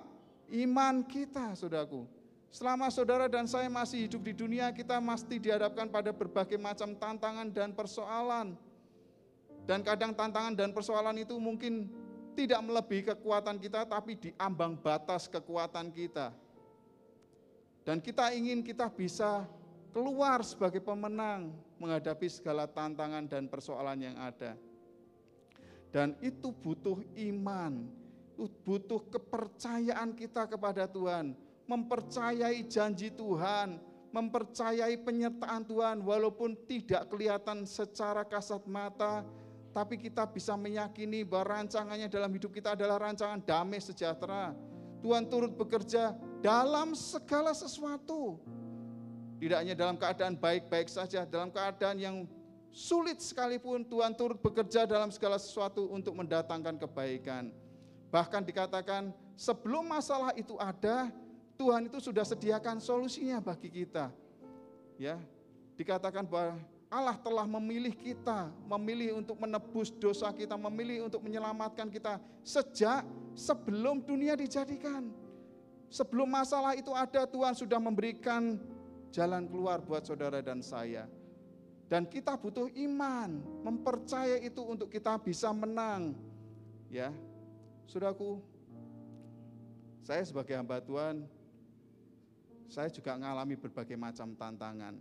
Iman kita, saudaraku. Selama saudara dan saya masih hidup di dunia, kita mesti dihadapkan pada berbagai macam tantangan dan persoalan. Dan kadang tantangan dan persoalan itu mungkin tidak melebihi kekuatan kita, tapi di ambang batas kekuatan kita. Dan kita ingin kita bisa keluar sebagai pemenang menghadapi segala tantangan dan persoalan yang ada. Dan itu butuh iman, butuh kepercayaan kita kepada Tuhan, mempercayai janji Tuhan, mempercayai penyertaan Tuhan walaupun tidak kelihatan secara kasat mata, tapi kita bisa meyakini bahwa rancangannya dalam hidup kita adalah rancangan damai sejahtera. Tuhan turut bekerja dalam segala sesuatu. Tidak hanya dalam keadaan baik-baik saja, dalam keadaan yang sulit sekalipun Tuhan turut bekerja dalam segala sesuatu untuk mendatangkan kebaikan. Bahkan dikatakan sebelum masalah itu ada, Tuhan itu sudah sediakan solusinya bagi kita. Ya, dikatakan bahwa Allah telah memilih kita, memilih untuk menebus dosa kita, memilih untuk menyelamatkan kita sejak sebelum dunia dijadikan. Sebelum masalah itu ada, Tuhan sudah memberikan jalan keluar buat saudara dan saya. Dan kita butuh iman, mempercayai itu untuk kita bisa menang. Ya, saudaraku, saya sebagai hamba Tuhan, saya juga mengalami berbagai macam tantangan.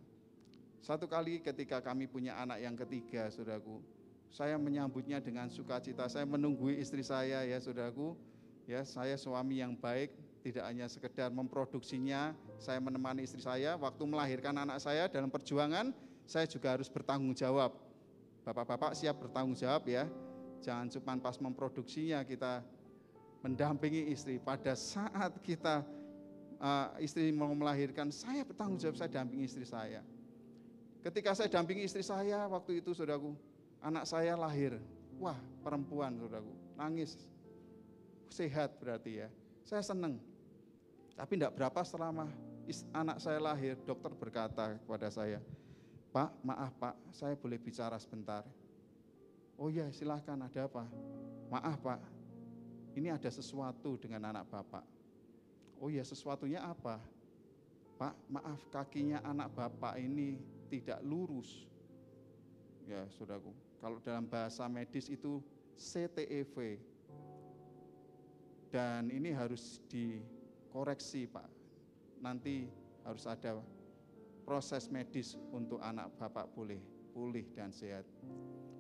Satu kali ketika kami punya anak yang ketiga, saudaraku, saya menyambutnya dengan sukacita. Saya menunggui istri saya, ya saudaraku. Ya, saya suami yang baik, tidak hanya sekedar memproduksinya, saya menemani istri saya. Waktu melahirkan anak saya dalam perjuangan, saya juga harus bertanggung jawab. Bapak-bapak siap bertanggung jawab ya. Jangan cuma pas memproduksinya kita mendampingi istri. Pada saat kita istri mau melahirkan, saya bertanggung jawab, saya dampingi istri saya. Ketika saya dampingi istri saya, waktu itu saudaraku, anak saya lahir. Wah, perempuan saudaraku, nangis. Sehat berarti ya. Saya senang. Tapi tidak berapa setelah anak saya lahir, dokter berkata kepada saya, Pak, maaf Pak, saya boleh bicara sebentar. Oh iya, silahkan, ada apa? Maaf Pak, ini ada sesuatu dengan anak Bapak. Oh iya, sesuatunya apa? Pak, maaf, kakinya anak Bapak ini tidak lurus. Ya, saudaraku, kalau dalam bahasa medis itu CTEV. Dan ini harus dikoreksi, Pak. Nanti harus ada proses medis untuk anak Bapak boleh pulih dan sehat.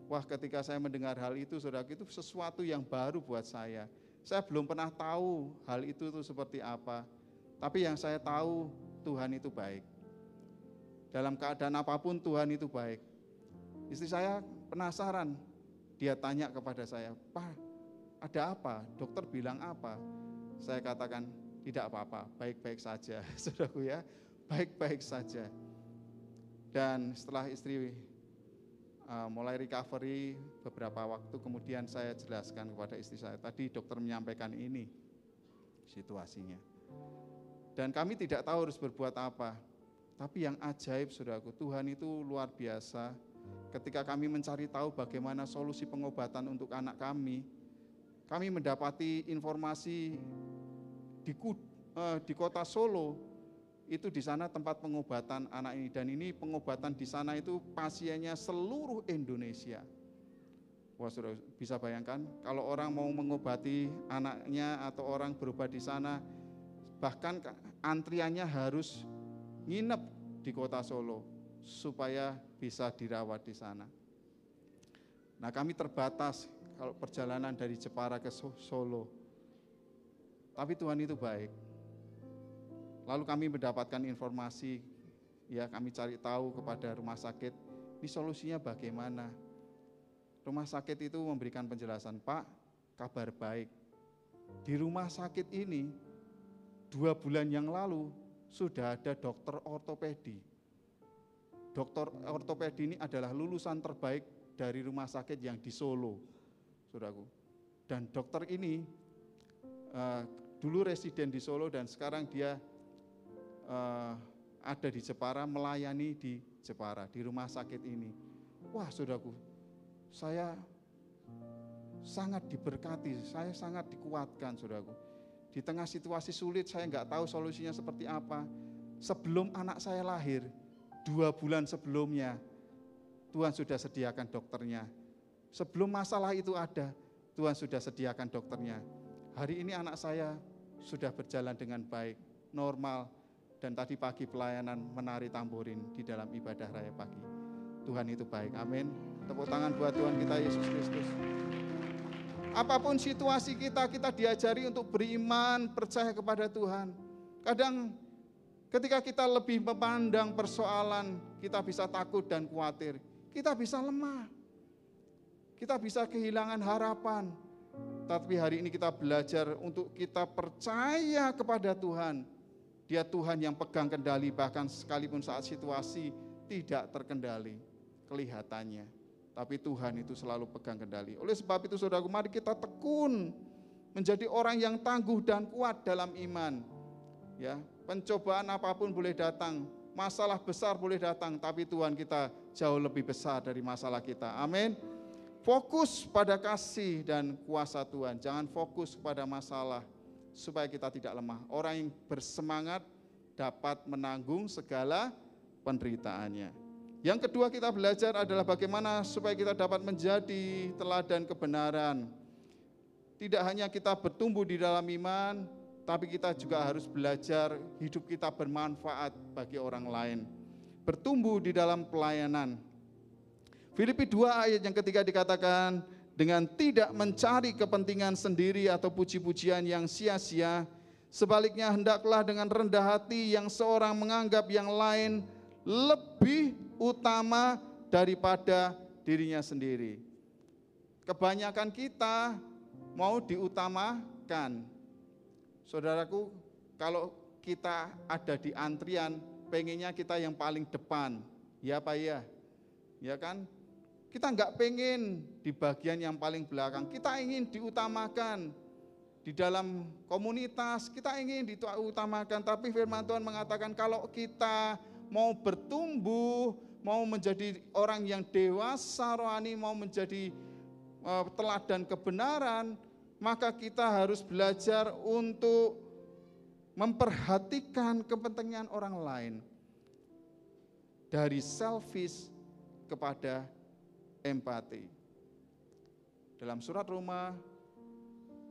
Wah, ketika saya mendengar hal itu, saudaraku, itu sesuatu yang baru buat saya. Saya belum pernah tahu hal itu seperti apa. Tapi yang saya tahu, Tuhan itu baik. Dalam keadaan apapun Tuhan itu baik. Istri saya penasaran, dia tanya kepada saya, Pak, ada apa? Dokter bilang apa? Saya katakan, tidak apa-apa, baik-baik saja. Saudaraku ya, baik-baik saja. Dan setelah istri mulai recovery beberapa waktu kemudian saya jelaskan kepada istri saya, tadi dokter menyampaikan ini situasinya. Dan kami tidak tahu harus berbuat apa. Tapi yang ajaib saudaraku, Tuhan itu luar biasa. Ketika kami mencari tahu bagaimana solusi pengobatan untuk anak kami mendapati informasi di kota Solo, itu di sana tempat pengobatan anak ini. Dan ini pengobatan di sana itu pasiennya seluruh Indonesia. Wah, saudara bisa bayangkan kalau orang mau mengobati anaknya atau orang berobat di sana, bahkan antriannya harus nginep di kota Solo supaya bisa dirawat di sana. Nah, kami terbatas kalau perjalanan dari Jepara ke Solo. Tapi Tuhan itu baik. Lalu kami mendapatkan informasi, ya kami cari tahu kepada rumah sakit, ini solusinya bagaimana. Rumah sakit itu memberikan penjelasan, Pak, kabar baik. Di rumah sakit ini 2 bulan yang lalu sudah ada dokter ortopedi. Dokter ortopedi ini adalah lulusan terbaik dari rumah sakit yang di Solo, saudaraku. Dan dokter ini dulu residen di Solo dan sekarang dia ada di Jepara, melayani di Jepara, di rumah sakit ini. Wah, saudaraku, saya sangat diberkati, saya sangat dikuatkan, saudaraku. Di tengah situasi sulit, saya nggak tahu solusinya seperti apa. Sebelum anak saya lahir, 2 bulan sebelumnya, Tuhan sudah sediakan dokternya. Sebelum masalah itu ada, Tuhan sudah sediakan dokternya. Hari ini anak saya sudah berjalan dengan baik, normal, dan tadi pagi pelayanan menari tamborin di dalam ibadah raya pagi. Tuhan itu baik, amin. Tepuk tangan buat Tuhan kita Yesus Kristus. Apapun situasi kita diajari untuk beriman, percaya kepada Tuhan. Kadang ketika kita lebih memandang persoalan, kita bisa takut dan khawatir. Kita bisa lemah. Kita bisa kehilangan harapan. Tapi hari ini kita belajar untuk kita percaya kepada Tuhan. Dia Tuhan yang pegang kendali, bahkan sekalipun saat situasi tidak terkendali kelihatannya. Tapi Tuhan itu selalu pegang kendali. Oleh sebab itu saudaraku, mari kita tekun menjadi orang yang tangguh dan kuat dalam iman. Ya, pencobaan apapun boleh datang, masalah besar boleh datang, tapi Tuhan kita jauh lebih besar dari masalah kita. Amin. Fokus pada kasih dan kuasa Tuhan, jangan fokus pada masalah supaya kita tidak lemah. Orang yang bersemangat dapat menanggung segala penderitaannya. Yang kedua kita belajar adalah bagaimana supaya kita dapat menjadi teladan kebenaran. Tidak hanya kita bertumbuh di dalam iman, tapi kita juga harus belajar hidup kita bermanfaat bagi orang lain. Bertumbuh di dalam pelayanan. Filipi 2 ayat yang ketiga dikatakan, dengan tidak mencari kepentingan sendiri atau puji-pujian yang sia-sia, sebaliknya hendaklah dengan rendah hati yang seorang menganggap yang lain lebih utama daripada dirinya sendiri. Kebanyakan kita mau diutamakan. Saudaraku, kalau kita ada di antrian, pengennya kita yang paling depan, ya Pak ya? Ya kan? Kita nggak pengen di bagian yang paling belakang, kita ingin diutamakan. Di dalam komunitas kita ingin diutamakan, tapi firman Tuhan mengatakan kalau kita mau bertumbuh, mau menjadi orang yang dewasa rohani, mau menjadi teladan kebenaran, maka kita harus belajar untuk memperhatikan kepentingan orang lain. Dari selfish kepada empati. Dalam surat Roma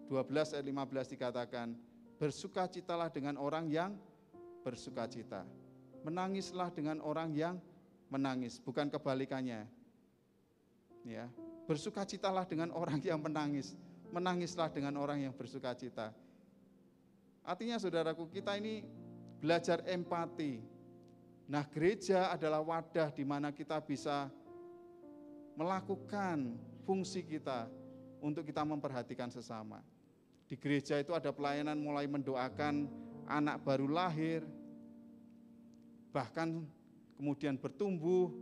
12 ayat 15 dikatakan, bersukacitalah dengan orang yang bersukacita. Menangislah dengan orang yang menangis, bukan kebalikannya. Ya, bersukacitalah dengan orang yang menangis, menangislah dengan orang yang bersukacita. Artinya saudaraku, kita ini belajar empati. Nah, gereja adalah wadah di mana kita bisa melakukan fungsi kita untuk kita memperhatikan sesama. Di gereja itu ada pelayanan mulai mendoakan anak baru lahir, bahkan kemudian bertumbuh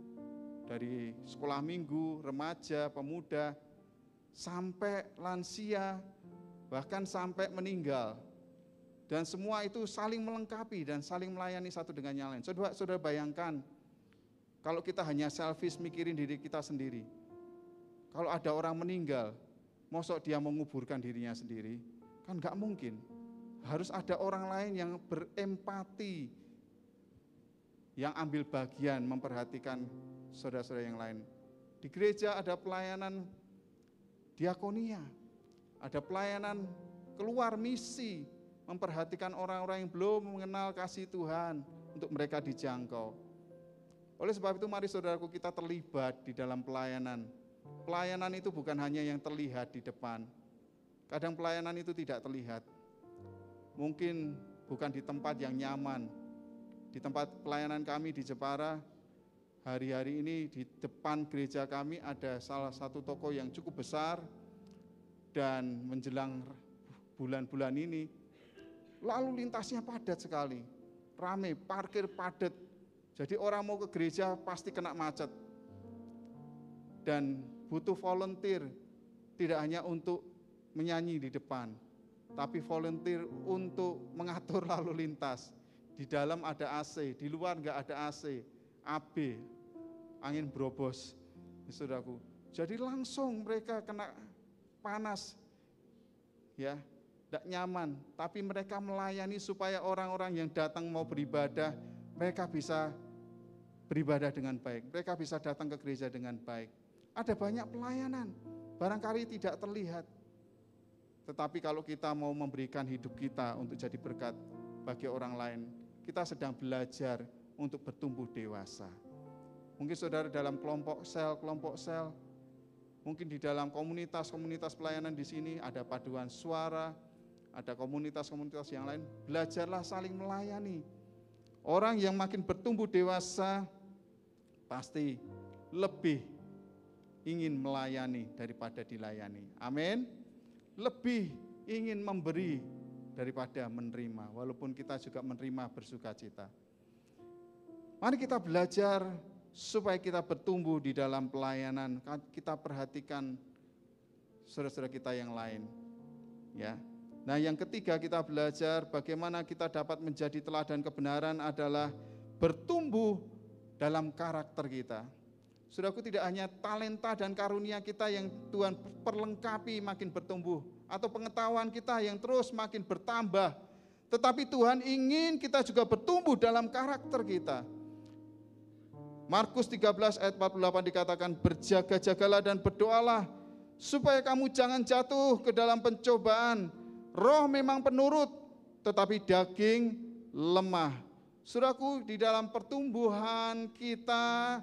dari sekolah minggu, remaja, pemuda, sampai lansia, bahkan sampai meninggal. Dan semua itu saling melengkapi dan saling melayani satu dengan yang lain. Saudara bayangkan, kalau kita hanya selfish mikirin diri kita sendiri, kalau ada orang meninggal, mosok dia menguburkan dirinya sendiri? Kan enggak mungkin. Harus ada orang lain yang berempati, yang ambil bagian memperhatikan saudara-saudara yang lain. Di gereja ada pelayanan diakonia, ada pelayanan keluar misi, memperhatikan orang-orang yang belum mengenal kasih Tuhan untuk mereka dijangkau. Oleh sebab itu mari saudaraku kita terlibat di dalam pelayanan. Pelayanan itu bukan hanya yang terlihat di depan. Kadang pelayanan itu tidak terlihat. Mungkin bukan di tempat yang nyaman. Di tempat pelayanan kami di Jepara, hari-hari ini di depan gereja kami ada salah satu toko yang cukup besar, dan menjelang bulan-bulan ini, lalu lintasnya padat sekali, ramai, parkir padat. Jadi orang mau ke gereja pasti kena macet. Dan butuh volunteer, tidak hanya untuk menyanyi di depan, tapi volunteer untuk mengatur lalu lintas. Di dalam ada AC, di luar enggak ada AC, AB, angin berobos, saudaraku. Jadi langsung mereka kena panas, ya, tidak nyaman. Tapi mereka melayani supaya orang-orang yang datang mau beribadah, mereka bisa beribadah dengan baik, mereka bisa datang ke gereja dengan baik. Ada banyak pelayanan, barangkali tidak terlihat. Tetapi kalau kita mau memberikan hidup kita untuk jadi berkat bagi orang lain, kita sedang belajar untuk bertumbuh dewasa. Mungkin saudara dalam kelompok sel, mungkin di dalam komunitas pelayanan di sini ada paduan suara, ada komunitas-komunitas yang lain, belajarlah saling melayani. Orang yang makin bertumbuh dewasa pasti lebih ingin melayani daripada dilayani. Amin. Lebih ingin memberi daripada menerima, walaupun kita juga menerima bersukacita. Mari kita belajar supaya kita bertumbuh di dalam pelayanan. Kita perhatikan saudara-saudara kita yang lain, ya. Nah, yang ketiga kita belajar bagaimana kita dapat menjadi teladan kebenaran adalah bertumbuh dalam karakter kita. Saudaraku, tidak hanya talenta dan karunia kita yang Tuhan perlengkapi makin bertumbuh, atau pengetahuan kita yang terus makin bertambah, tetapi Tuhan ingin kita juga bertumbuh dalam karakter kita. Markus 13 ayat 48 dikatakan, berjaga-jagalah dan berdoalah supaya kamu jangan jatuh ke dalam pencobaan. Roh memang penurut, tetapi daging lemah. Saudaraku, di dalam pertumbuhan kita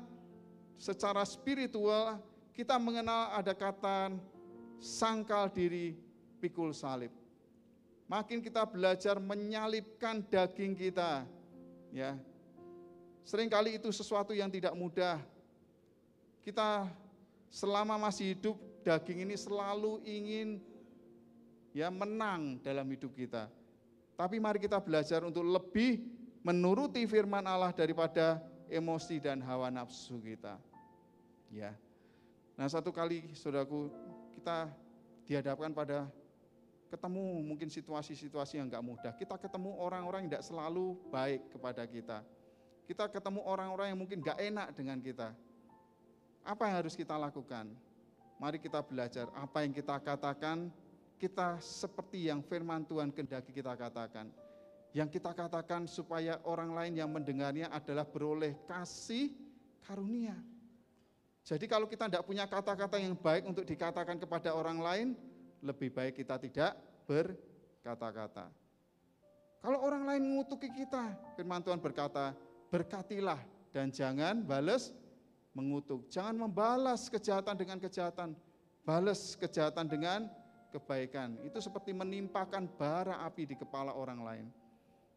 secara spiritual, kita mengenal ada kata sangkal diri, pikul salib. Makin kita belajar menyalipkan daging kita, ya. Seringkali itu sesuatu yang tidak mudah. Kita selama masih hidup, daging ini selalu ingin, ya, menang dalam hidup kita. Tapi mari kita belajar untuk lebih menuruti firman Allah daripada emosi dan hawa nafsu kita. Ya. Nah, satu kali saudaraku, kita dihadapkan pada ketemu mungkin situasi-situasi yang enggak mudah. Kita ketemu orang-orang yang tidak selalu baik kepada kita. Kita ketemu orang-orang yang mungkin enggak enak dengan kita. Apa yang harus kita lakukan? Mari kita belajar apa yang kita katakan, kita seperti yang firman Tuhan kehendaki kita katakan. Yang kita katakan supaya orang lain yang mendengarnya adalah beroleh kasih karunia. Jadi kalau kita tidak punya kata-kata yang baik untuk dikatakan kepada orang lain, lebih baik kita tidak berkata-kata. Kalau orang lain mengutuki kita, firman Tuhan berkata, berkatilah dan jangan balas mengutuk. Jangan membalas kejahatan dengan kejahatan, balas kejahatan dengan kebaikan. Itu seperti menimpakan bara api di kepala orang lain.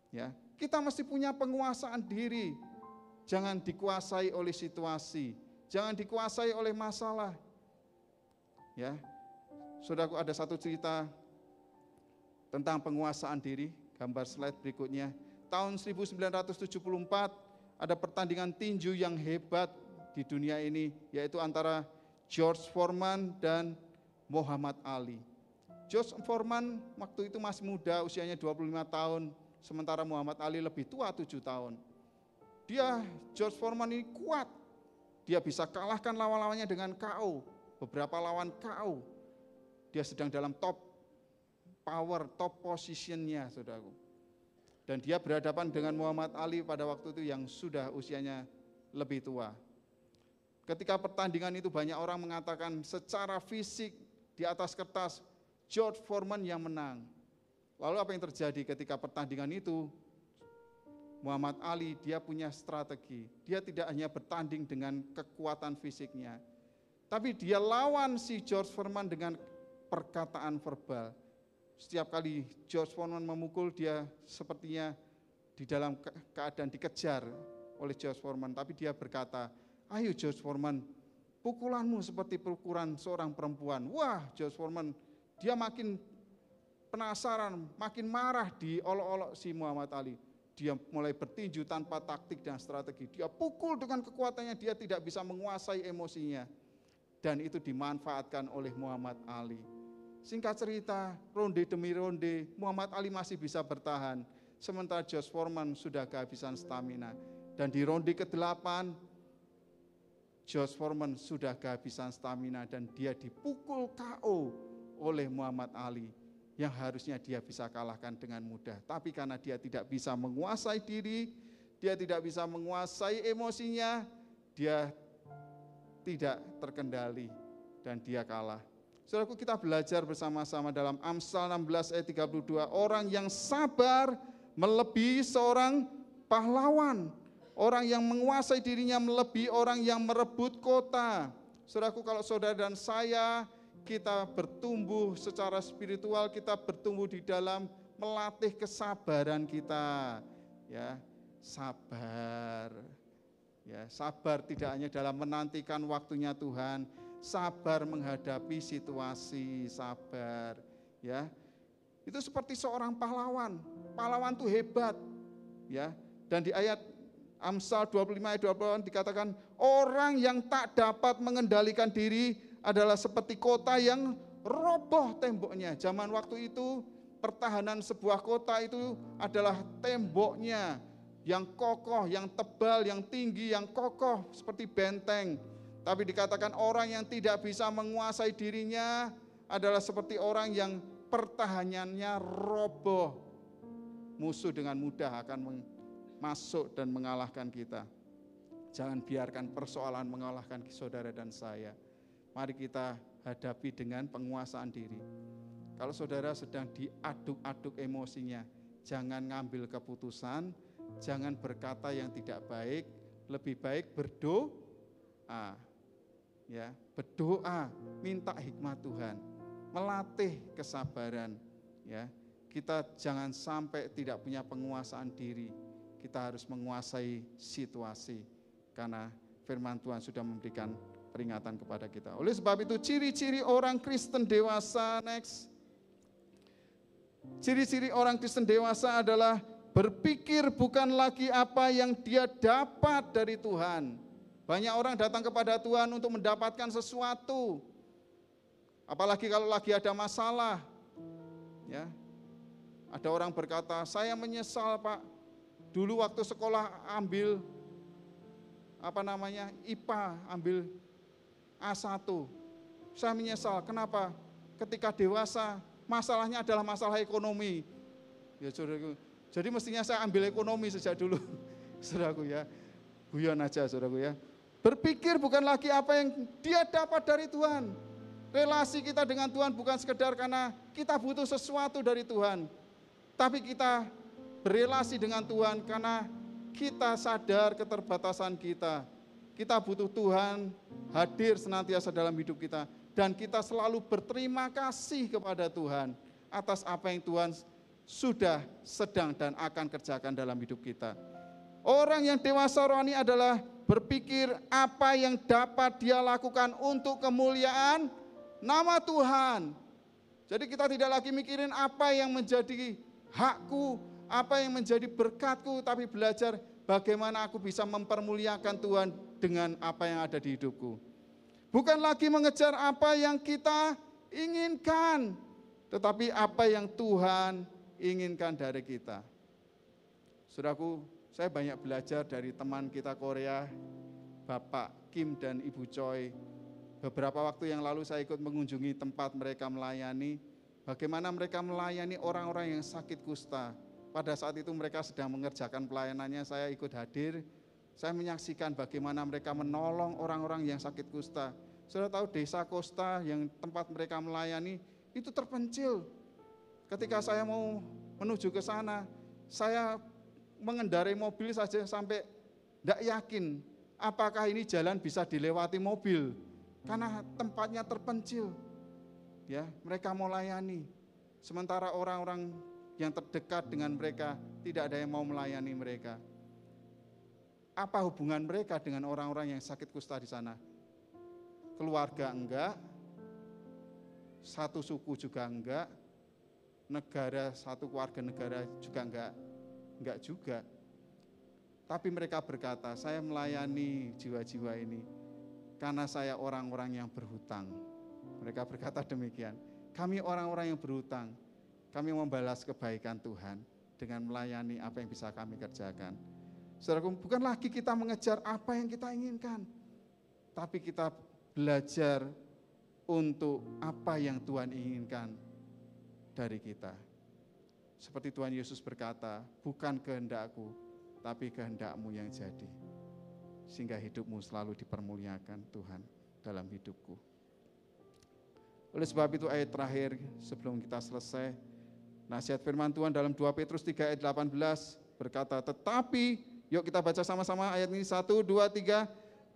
Ya, kita mesti punya penguasaan diri. Jangan dikuasai oleh situasi, jangan dikuasai oleh masalah. Ya. Saudaraku, ada satu cerita tentang penguasaan diri, gambar slide berikutnya. Tahun 1974 ada pertandingan tinju yang hebat di dunia ini, yaitu antara George Foreman dan Muhammad Ali. George Foreman waktu itu masih muda, usianya 25 tahun, sementara Muhammad Ali lebih tua 7 tahun. George Foreman ini kuat, dia bisa kalahkan lawan-lawannya dengan KO, beberapa lawan KO. Dia sedang dalam top power, top positionnya, saudaraku. Dan dia berhadapan dengan Muhammad Ali pada waktu itu yang sudah usianya lebih tua. Ketika pertandingan itu banyak orang mengatakan secara fisik di atas kertas George Foreman yang menang. Lalu apa yang terjadi ketika pertandingan itu? Muhammad Ali dia punya strategi. Dia tidak hanya bertanding dengan kekuatan fisiknya, tapi dia lawan si George Foreman dengan perkataan verbal. Setiap kali George Foreman memukul, dia sepertinya di dalam keadaan dikejar oleh George Foreman, tapi dia berkata, ayo George Foreman, pukulanmu seperti pukulan seorang perempuan. Wah, George Foreman, dia makin penasaran, makin marah diolok-olok si Muhammad Ali. Dia mulai bertinju tanpa taktik dan strategi. Dia pukul dengan kekuatannya, dia tidak bisa menguasai emosinya. Dan itu dimanfaatkan oleh Muhammad Ali. Singkat cerita, ronde demi ronde, Muhammad Ali masih bisa bertahan. Sementara George Foreman sudah kehabisan stamina. Dan di ronde ke-8, George Foreman sudah kehabisan stamina dan dia dipukul KO oleh Muhammad Ali. Yang harusnya dia bisa kalahkan dengan mudah. Tapi karena dia tidak bisa menguasai diri, dia tidak bisa menguasai emosinya, dia tidak terkendali dan dia kalah. Saudaraku, kita belajar bersama-sama dalam Amsal 16 ayat 32. Orang yang sabar melebihi seorang pahlawan. Orang yang menguasai dirinya melebihi orang yang merebut kota. Saudaraku, kalau saudara dan saya kita bertumbuh secara spiritual, kita bertumbuh di dalam melatih kesabaran kita. Ya, sabar. Ya, sabar tidak hanya dalam menantikan waktunya Tuhan, sabar menghadapi situasi, sabar. Ya, itu seperti seorang pahlawan. Pahlawan itu hebat. Ya, dan di ayat Amsal 25 ayat 28 dikatakan orang yang tak dapat mengendalikan diri adalah seperti kota yang roboh temboknya. Zaman waktu itu pertahanan sebuah kota itu adalah temboknya yang kokoh, yang tebal, yang tinggi, yang kokoh seperti benteng. Tapi dikatakan orang yang tidak bisa menguasai dirinya adalah seperti orang yang pertahanannya roboh. Musuh dengan mudah akan masuk dan mengalahkan kita. Jangan biarkan persoalan mengalahkan saudara dan saya. Mari kita hadapi dengan penguasaan diri. Kalau saudara sedang diaduk-aduk emosinya, jangan ngambil keputusan, jangan berkata yang tidak baik, lebih baik berdoa. Ya, berdoa, minta hikmat Tuhan, melatih kesabaran. Ya, kita jangan sampai tidak punya penguasaan diri. Kita harus menguasai situasi karena firman Tuhan sudah memberikan peringatan kepada kita. Oleh sebab itu ciri-ciri orang Kristen dewasa, next. Ciri-ciri orang Kristen dewasa adalah berpikir bukan lagi apa yang dia dapat dari Tuhan. Banyak orang datang kepada Tuhan untuk mendapatkan sesuatu. Apalagi kalau lagi ada masalah. Ya. Ada orang berkata, saya menyesal Pak, dulu waktu sekolah ambil IPA, ambil A1. Saya menyesal, kenapa? Ketika dewasa, masalahnya adalah masalah ekonomi. Ya saudaraku, jadi mestinya saya ambil ekonomi sejak dulu. Saudaraku ya, guyon aja saudaraku ya. Berpikir bukan lagi apa yang dia dapat dari Tuhan. Relasi kita dengan Tuhan bukan sekedar karena kita butuh sesuatu dari Tuhan. Tapi kita berelasi dengan Tuhan karena kita sadar keterbatasan kita. Kita butuh Tuhan hadir senantiasa dalam hidup kita. Dan kita selalu berterima kasih kepada Tuhan atas apa yang Tuhan sudah, sedang, dan akan kerjakan dalam hidup kita. Orang yang dewasa rohani adalah berpikir apa yang dapat dia lakukan untuk kemuliaan nama Tuhan. Jadi kita tidak lagi mikirin apa yang menjadi hakku, apa yang menjadi berkatku, tapi belajar bagaimana aku bisa mempermuliakan Tuhan dengan apa yang ada di hidupku. Bukan lagi mengejar apa yang kita inginkan, tetapi apa yang Tuhan inginkan dari kita. Saudaraku, saya banyak belajar dari teman kita Korea, Bapak Kim dan Ibu Choi. Beberapa waktu yang lalu saya ikut mengunjungi tempat mereka melayani, bagaimana mereka melayani orang-orang yang sakit kusta. Pada saat itu mereka sedang mengerjakan pelayanannya, saya ikut hadir. Saya menyaksikan bagaimana mereka menolong orang-orang yang sakit kusta. Saudara tahu desa Kosta yang tempat mereka melayani itu terpencil. Ketika saya mau menuju ke sana, saya mengendarai mobil saja sampai tidak yakin apakah ini jalan bisa dilewati mobil. Karena tempatnya terpencil. Ya, mereka mau layani. Sementara orang-orang yang terdekat dengan mereka tidak ada yang mau melayani mereka. Apa hubungan mereka dengan orang-orang yang sakit kusta di sana? Keluarga enggak, satu suku juga enggak, negara, satu keluarga negara juga enggak juga. Tapi mereka berkata, saya melayani jiwa-jiwa ini karena saya orang-orang yang berhutang. Mereka berkata demikian, kami orang-orang yang berhutang, kami membalas kebaikan Tuhan dengan melayani apa yang bisa kami kerjakan. Saudaraku, bukan lagi kita mengejar apa yang kita inginkan, tapi kita belajar untuk apa yang Tuhan inginkan dari kita. Seperti Tuhan Yesus berkata, bukan kehendakku, tapi kehendak-Mu yang jadi. Sehingga hidupmu selalu dipermuliakan Tuhan dalam hidupku. Oleh sebab itu ayat terakhir sebelum kita selesai, nasihat firman Tuhan dalam 2 Petrus 3 ayat 18 berkata, tetapi, yuk kita baca sama-sama ayat ini, 1, 2, 3,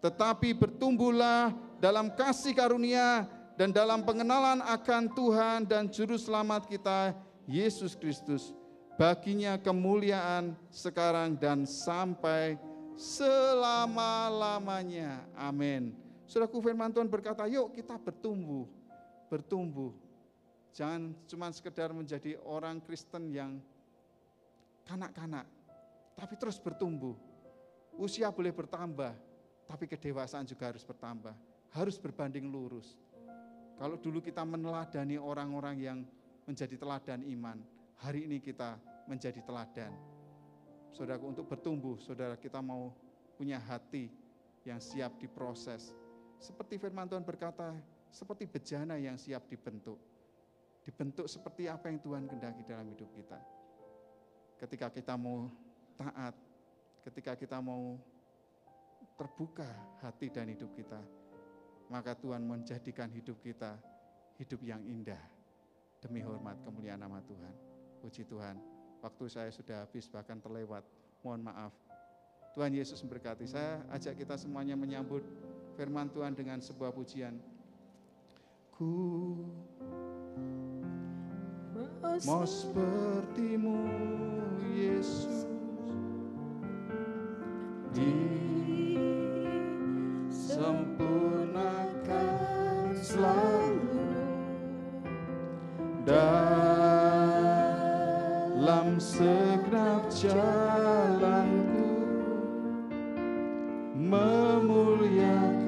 tetapi bertumbuhlah dalam kasih karunia dan dalam pengenalan akan Tuhan dan Juru Selamat kita, Yesus Kristus. Baginya kemuliaan sekarang dan sampai selama-lamanya. Amin. Saudaraku, firman Tuhan berkata, yuk kita bertumbuh. Jangan cuma sekedar menjadi orang Kristen yang kanak-kanak, tapi terus bertumbuh. Usia boleh bertambah, tapi kedewasaan juga harus bertambah. Harus berbanding lurus. Kalau dulu kita meneladani orang-orang yang menjadi teladan iman, hari ini kita menjadi teladan. Saudaraku, untuk bertumbuh, saudara kita mau punya hati yang siap diproses. Seperti firman Tuhan berkata, seperti bejana yang siap dibentuk. Dibentuk seperti apa yang Tuhan kehendaki dalam hidup kita. Ketika kita mau taat, ketika kita mau terbuka hati dan hidup kita, maka Tuhan menjadikan hidup kita hidup yang indah demi hormat kemuliaan nama Tuhan. Puji Tuhan, waktu saya sudah habis bahkan terlewat, mohon maaf. Tuhan Yesus memberkati. Saya ajak kita semuanya menyambut firman Tuhan dengan sebuah pujian. Ku mau seperti-Mu Yesus, disempurnakan selalu dan segenap jalanku, memuliakan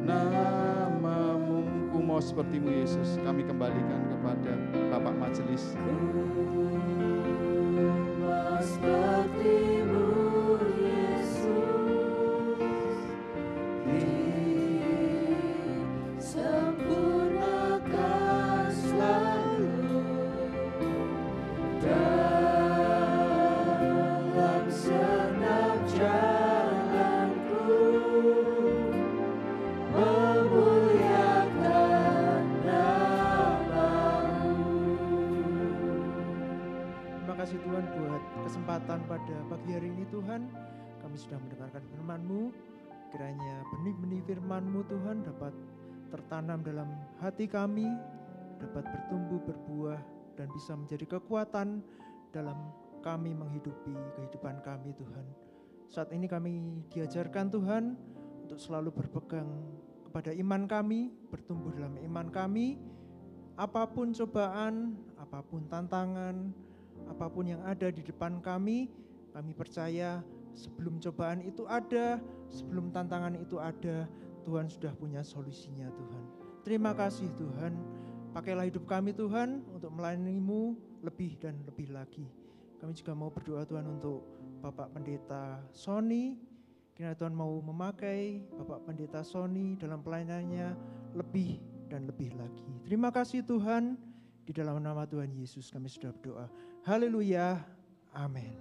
nama-Mu. Ku mau seperti-Mu Yesus, kami kembalikan kepada Bapak Majelis. Seperti-Mu Yesus, disempurnakan selalu dalam segenap jalanku, memuliakan nama-Mu. Terima kasih Tuhan buat kesempatan pada pagi hari ini Tuhan. Kami sudah mendengarkan firman-Mu. Kiranya benih-benih firman-Mu Tuhan dapat tertanam dalam hati kami, dapat bertumbuh, berbuah, dan bisa menjadi kekuatan dalam kami menghidupi kehidupan kami Tuhan. Saat ini kami diajarkan Tuhan untuk selalu berpegang kepada iman kami, bertumbuh dalam iman kami. Apapun cobaan, apapun tantangan, apapun yang ada di depan kami percaya sebelum cobaan itu ada, sebelum tantangan itu ada, Tuhan sudah punya solusinya Tuhan. Terima kasih Tuhan, pakailah hidup kami Tuhan untuk melayani-Mu lebih dan lebih lagi. Kami juga mau berdoa Tuhan untuk Bapak Pendeta Sony, kiranya Tuhan mau memakai Bapak Pendeta Sony dalam pelayanannya lebih dan lebih lagi. Terima kasih Tuhan, di dalam nama Tuhan Yesus kami sudah berdoa. Haleluya, amin.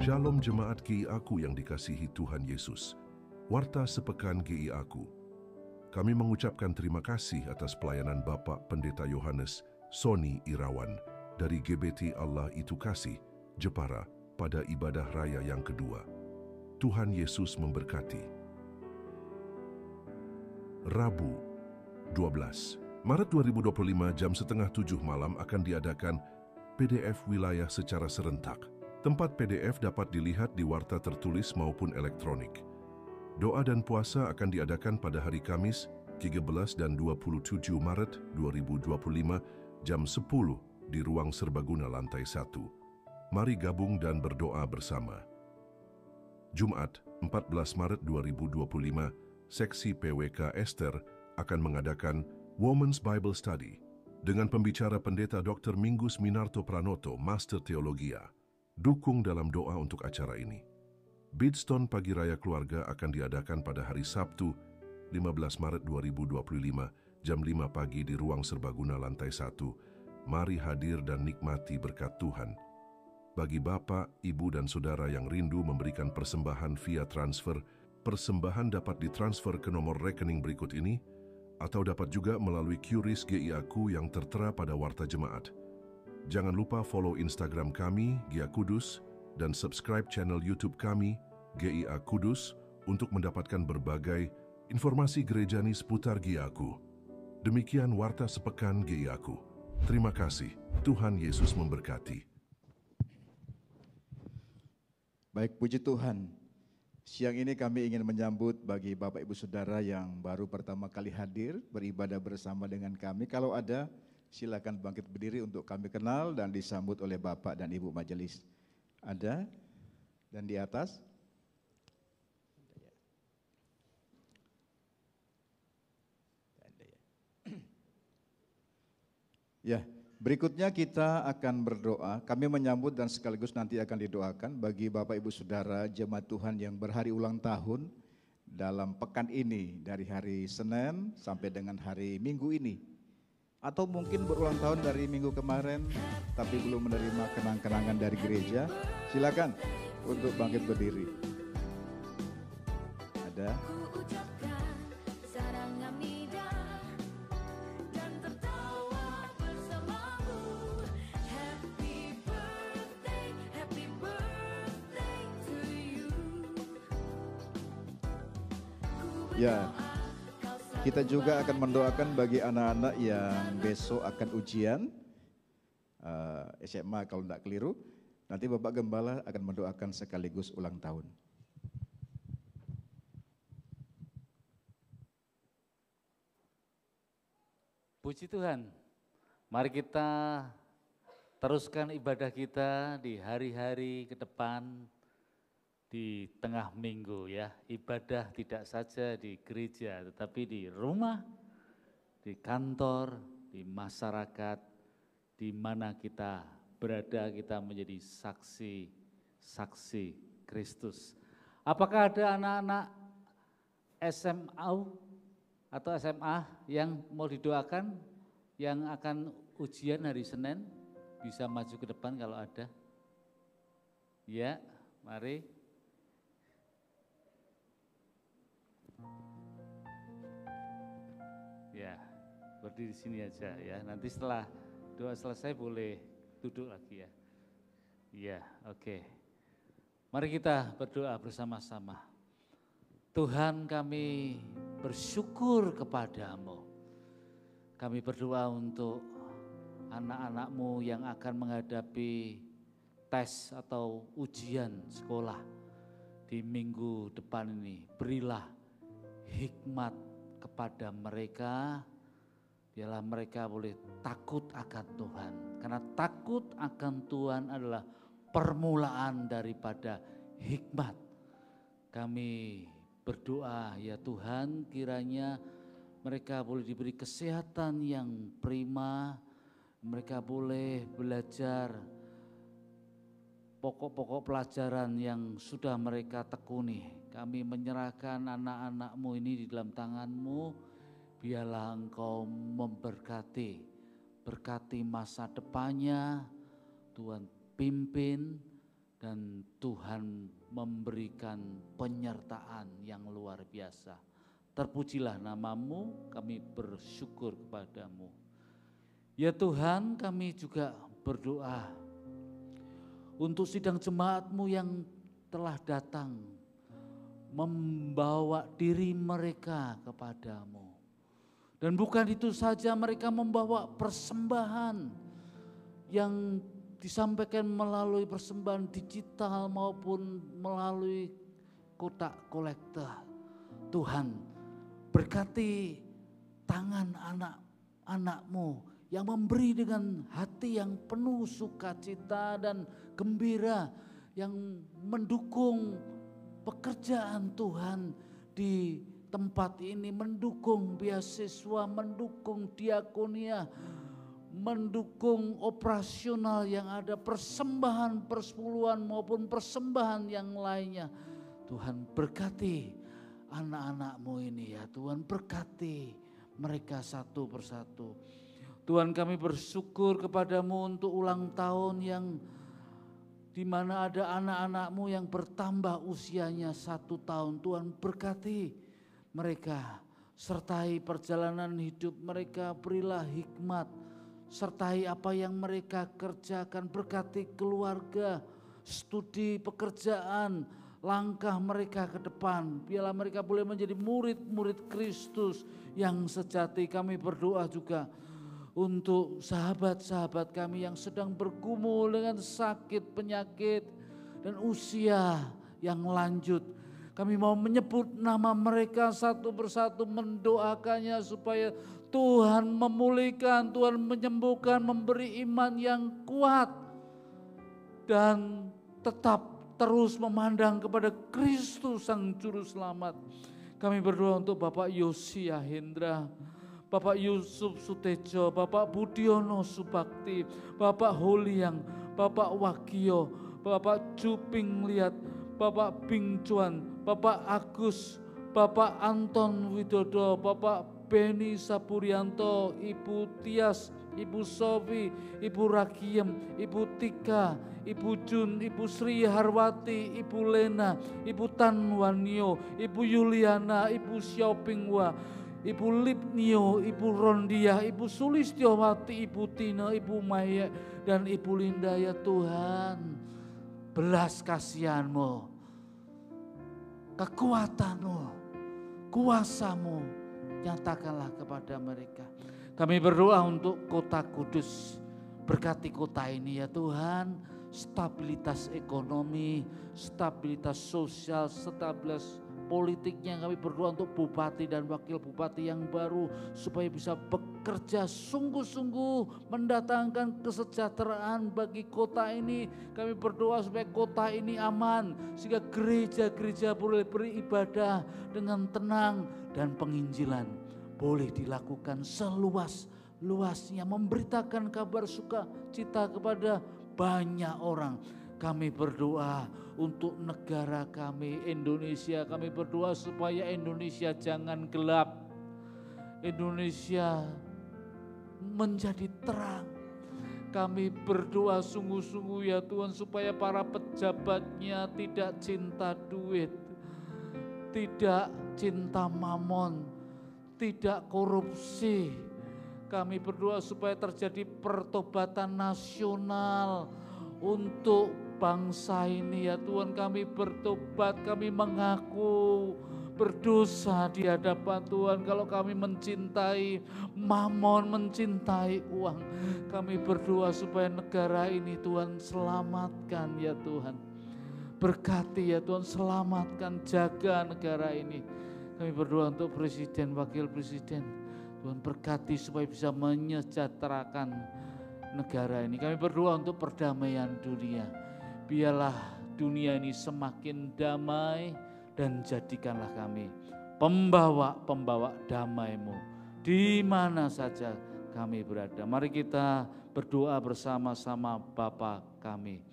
Shalom Jemaat GI Aku yang dikasihi Tuhan Yesus. Warta Sepekan GI Aku. Kami mengucapkan terima kasih atas pelayanan Bapak Pendeta Yohanes Sony Irawan dari GBT Allah Itu Kasih, Jepara pada ibadah raya yang kedua. Tuhan Yesus memberkati. Rabu, 12 Maret 2025 jam 6:30 malam akan diadakan PDF wilayah secara serentak. Tempat PDF dapat dilihat di warta tertulis maupun elektronik. Doa dan puasa akan diadakan pada hari Kamis 13 dan 27 Maret 2025 jam 10 di ruang serbaguna lantai 1. Mari gabung dan berdoa bersama. Jumat 14 Maret 2025, Seksi PWK Ester akan mengadakan Women's Bible Study dengan pembicara Pendeta Dr. Mingus Minarto Pranoto, Master Teologia. Dukung dalam doa untuk acara ini. Bidstone Pagi Raya Keluarga akan diadakan pada hari Sabtu 15 Maret 2025 jam 5 pagi di ruang serbaguna lantai 1. Mari hadir dan nikmati berkat Tuhan. Bagi Bapak, Ibu dan Saudara yang rindu memberikan persembahan via transfer, persembahan dapat ditransfer ke nomor rekening berikut ini atau dapat juga melalui QRIS GI Aku yang tertera pada warta jemaat. Jangan lupa follow Instagram kami, GIA Kudus, dan subscribe channel YouTube kami, GIA Kudus, untuk mendapatkan berbagai informasi gerejani seputar GIA Aku. Demikian Warta Sepekan GIA Aku. Terima kasih. Tuhan Yesus memberkati. Baik, puji Tuhan. Siang ini kami ingin menyambut bagi Bapak Ibu Saudara yang baru pertama kali hadir beribadah bersama dengan kami. Kalau ada, silakan bangkit berdiri untuk kami kenal dan disambut oleh Bapak dan Ibu Majelis. Ada? Dan di atas? Ya, berikutnya kita akan berdoa. Kami menyambut dan sekaligus nanti akan didoakan bagi Bapak Ibu Saudara jemaat Tuhan yang berhari ulang tahun dalam pekan ini dari hari Senin sampai dengan hari Minggu ini. Atau mungkin berulang tahun dari minggu kemarin tapi belum menerima kenang-kenangan dari gereja. Silakan untuk bangkit berdiri. Ada? Ya, kita juga akan mendoakan bagi anak-anak yang besok akan ujian SMA kalau tidak keliru. Nanti Bapak Gembala akan mendoakan sekaligus ulang tahun. Puji Tuhan, Mari kita teruskan ibadah kita di hari-hari ke depan, di tengah minggu ya. Ibadah tidak saja di gereja, tetapi di rumah, di kantor, di masyarakat, di mana kita berada, kita menjadi saksi Kristus. Apakah ada anak-anak SMA atau SMA yang mau didoakan, yang akan ujian hari Senin? Bisa maju ke depan kalau ada. Ya, mari. Ya, berdiri di sini aja ya. Nanti setelah doa selesai boleh duduk lagi ya. Iya, oke. Mari kita berdoa bersama-sama. Tuhan, kami bersyukur kepadamu. Kami berdoa untuk anak-anak-Mu yang akan menghadapi tes atau ujian sekolah di minggu depan ini. Berilah hikmat kepada mereka, biarlah mereka boleh takut akan Tuhan. Karena takut akan Tuhan adalah permulaan daripada hikmat. Kami berdoa ya Tuhan, kiranya mereka boleh diberi kesehatan yang prima, mereka boleh belajar pokok-pokok pelajaran yang sudah mereka tekuni. Kami menyerahkan anak-anak-Mu ini di dalam tangan-Mu, biarlah Engkau memberkati, berkati masa depannya, Tuhan pimpin, dan Tuhan memberikan penyertaan yang luar biasa. Terpujilah nama-Mu, kami bersyukur kepadamu. Ya Tuhan, kami juga berdoa untuk sidang jemaat-Mu yang telah datang, membawa diri mereka kepadamu. Dan bukan itu saja, mereka membawa persembahan yang disampaikan melalui persembahan digital maupun melalui kotak kolektor. Tuhan, berkati tangan anak-anak-Mu yang memberi dengan hati yang penuh sukacita dan gembira, yang mendukung pekerjaan Tuhan di tempat ini, mendukung beasiswa, mendukung diakonia, mendukung operasional yang ada, persembahan persepuluhan maupun persembahan yang lainnya. Tuhan berkati anak-anak-Mu ini ya Tuhan, berkati mereka satu persatu. Tuhan, kami bersyukur kepadamu untuk ulang tahun yang di mana ada anak-anak-Mu yang bertambah usianya 1 tahun. Tuhan, berkati mereka, sertai perjalanan hidup mereka, berilah hikmat, sertai apa yang mereka kerjakan, berkati keluarga, studi, pekerjaan, langkah mereka ke depan. Biarlah mereka boleh menjadi murid-murid Kristus yang sejati. Kami berdoa juga untuk sahabat-sahabat kami yang sedang bergumul dengan sakit, penyakit, dan usia yang lanjut. Kami mau menyebut nama mereka satu persatu, mendoakannya supaya Tuhan memulihkan, Tuhan menyembuhkan, memberi iman yang kuat, dan tetap terus memandang kepada Kristus Sang Juru Selamat. Kami berdoa untuk Bapak Yosia Hendra, Bapak Yusuf Sutejo, Bapak Budiono Subakti, Bapak Holiang, Bapak Wakio, Bapak Juping Liat, Bapak Bing Cuan, Bapak Agus, Bapak Anton Widodo, Bapak Beni Sapurianto, Ibu Tias, Ibu Sofi, Ibu Rakiem, Ibu Tika, Ibu Jun, Ibu Sri Harwati, Ibu Lena, Ibu Tanwanio, Ibu Yuliana, Ibu Xiaopingwa, Ibu Lipnio, Ibu Rondia, Ibu Sulistiowati, Ibu Tina, Ibu Maya, dan Ibu Linda ya Tuhan. Belas kasihan-Mu, kekuatan-Mu, kuasa-Mu, nyatakanlah kepada mereka. Kami berdoa untuk kota Kudus, berkati kota ini ya Tuhan, stabilitas ekonomi, stabilitas sosial, stabilitas politiknya, kami berdoa untuk bupati dan wakil bupati yang baru supaya bisa bekerja sungguh-sungguh mendatangkan kesejahteraan bagi kota ini. Kami berdoa supaya kota ini aman sehingga gereja-gereja boleh beribadah dengan tenang dan penginjilan boleh dilakukan seluas-luasnya, memberitakan kabar sukacita kepada banyak orang. Kami berdoa untuk negara kami Indonesia. Kami berdoa supaya Indonesia jangan gelap. Indonesia menjadi terang. Kami berdoa sungguh-sungguh ya Tuhan supaya para pejabatnya tidak cinta duit, tidak cinta mamon, tidak korupsi. Kami berdoa supaya terjadi pertobatan nasional untuk bangsa ini ya Tuhan. Kami bertobat, kami mengaku berdosa di hadapan Tuhan. Kalau kami mencintai mamon, mencintai uang, kami berdoa supaya negara ini Tuhan selamatkan ya Tuhan. Berkati ya Tuhan, selamatkan, jaga negara ini. Kami berdoa untuk presiden, wakil presiden. Tuhan berkati supaya bisa menyejahterakan negara ini. Kami berdoa untuk perdamaian dunia. Biarlah dunia ini semakin damai dan jadikanlah kami pembawa-pembawa damai-Mu di mana saja kami berada. Mari kita berdoa bersama-sama Bapa kami.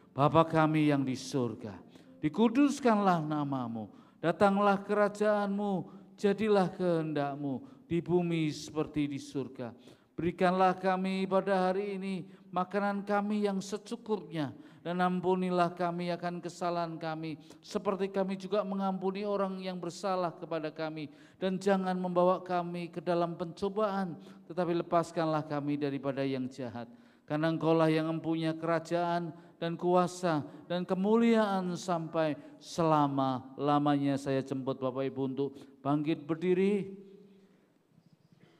Bapa kami yang di surga, dikuduskanlah nama-Mu, datanglah kerajaan-Mu, jadilah kehendak-Mu di bumi seperti di surga. Berikanlah kami pada hari ini makanan kami yang secukupnya, dan ampunilah kami akan kesalahan kami, seperti kami juga mengampuni orang yang bersalah kepada kami. Dan jangan membawa kami ke dalam pencobaan, tetapi lepaskanlah kami daripada yang jahat. Karena Engkau-lah yang mempunyai kerajaan dan kuasa dan kemuliaan sampai selama-lamanya. Saya jemput Bapak Ibu untuk bangkit berdiri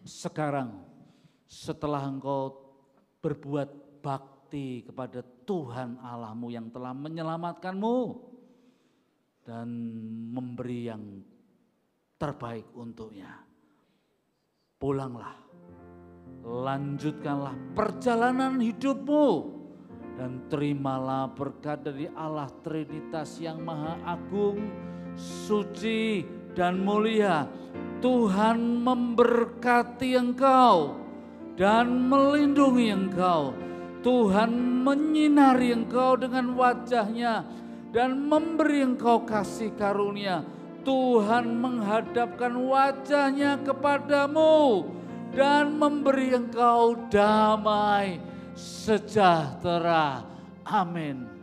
sekarang. Setelah engkau berbuat bakti kepada Tuhan Allahmu yang telah menyelamatkanmu dan memberi yang terbaik untuknya, pulanglah, lanjutkanlah perjalanan hidupmu dan terimalah berkat dari Allah Trinitas yang Maha Agung, suci dan mulia. Tuhan memberkati engkau dan melindungi engkau. Tuhan menyinari engkau dengan wajah-Nya dan memberi engkau kasih karunia. Tuhan menghadapkan wajah-Nya kepadamu dan memberi engkau damai sejahtera. Amin.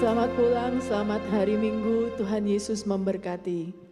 Selamat pulang, selamat hari Minggu, Tuhan Yesus memberkati.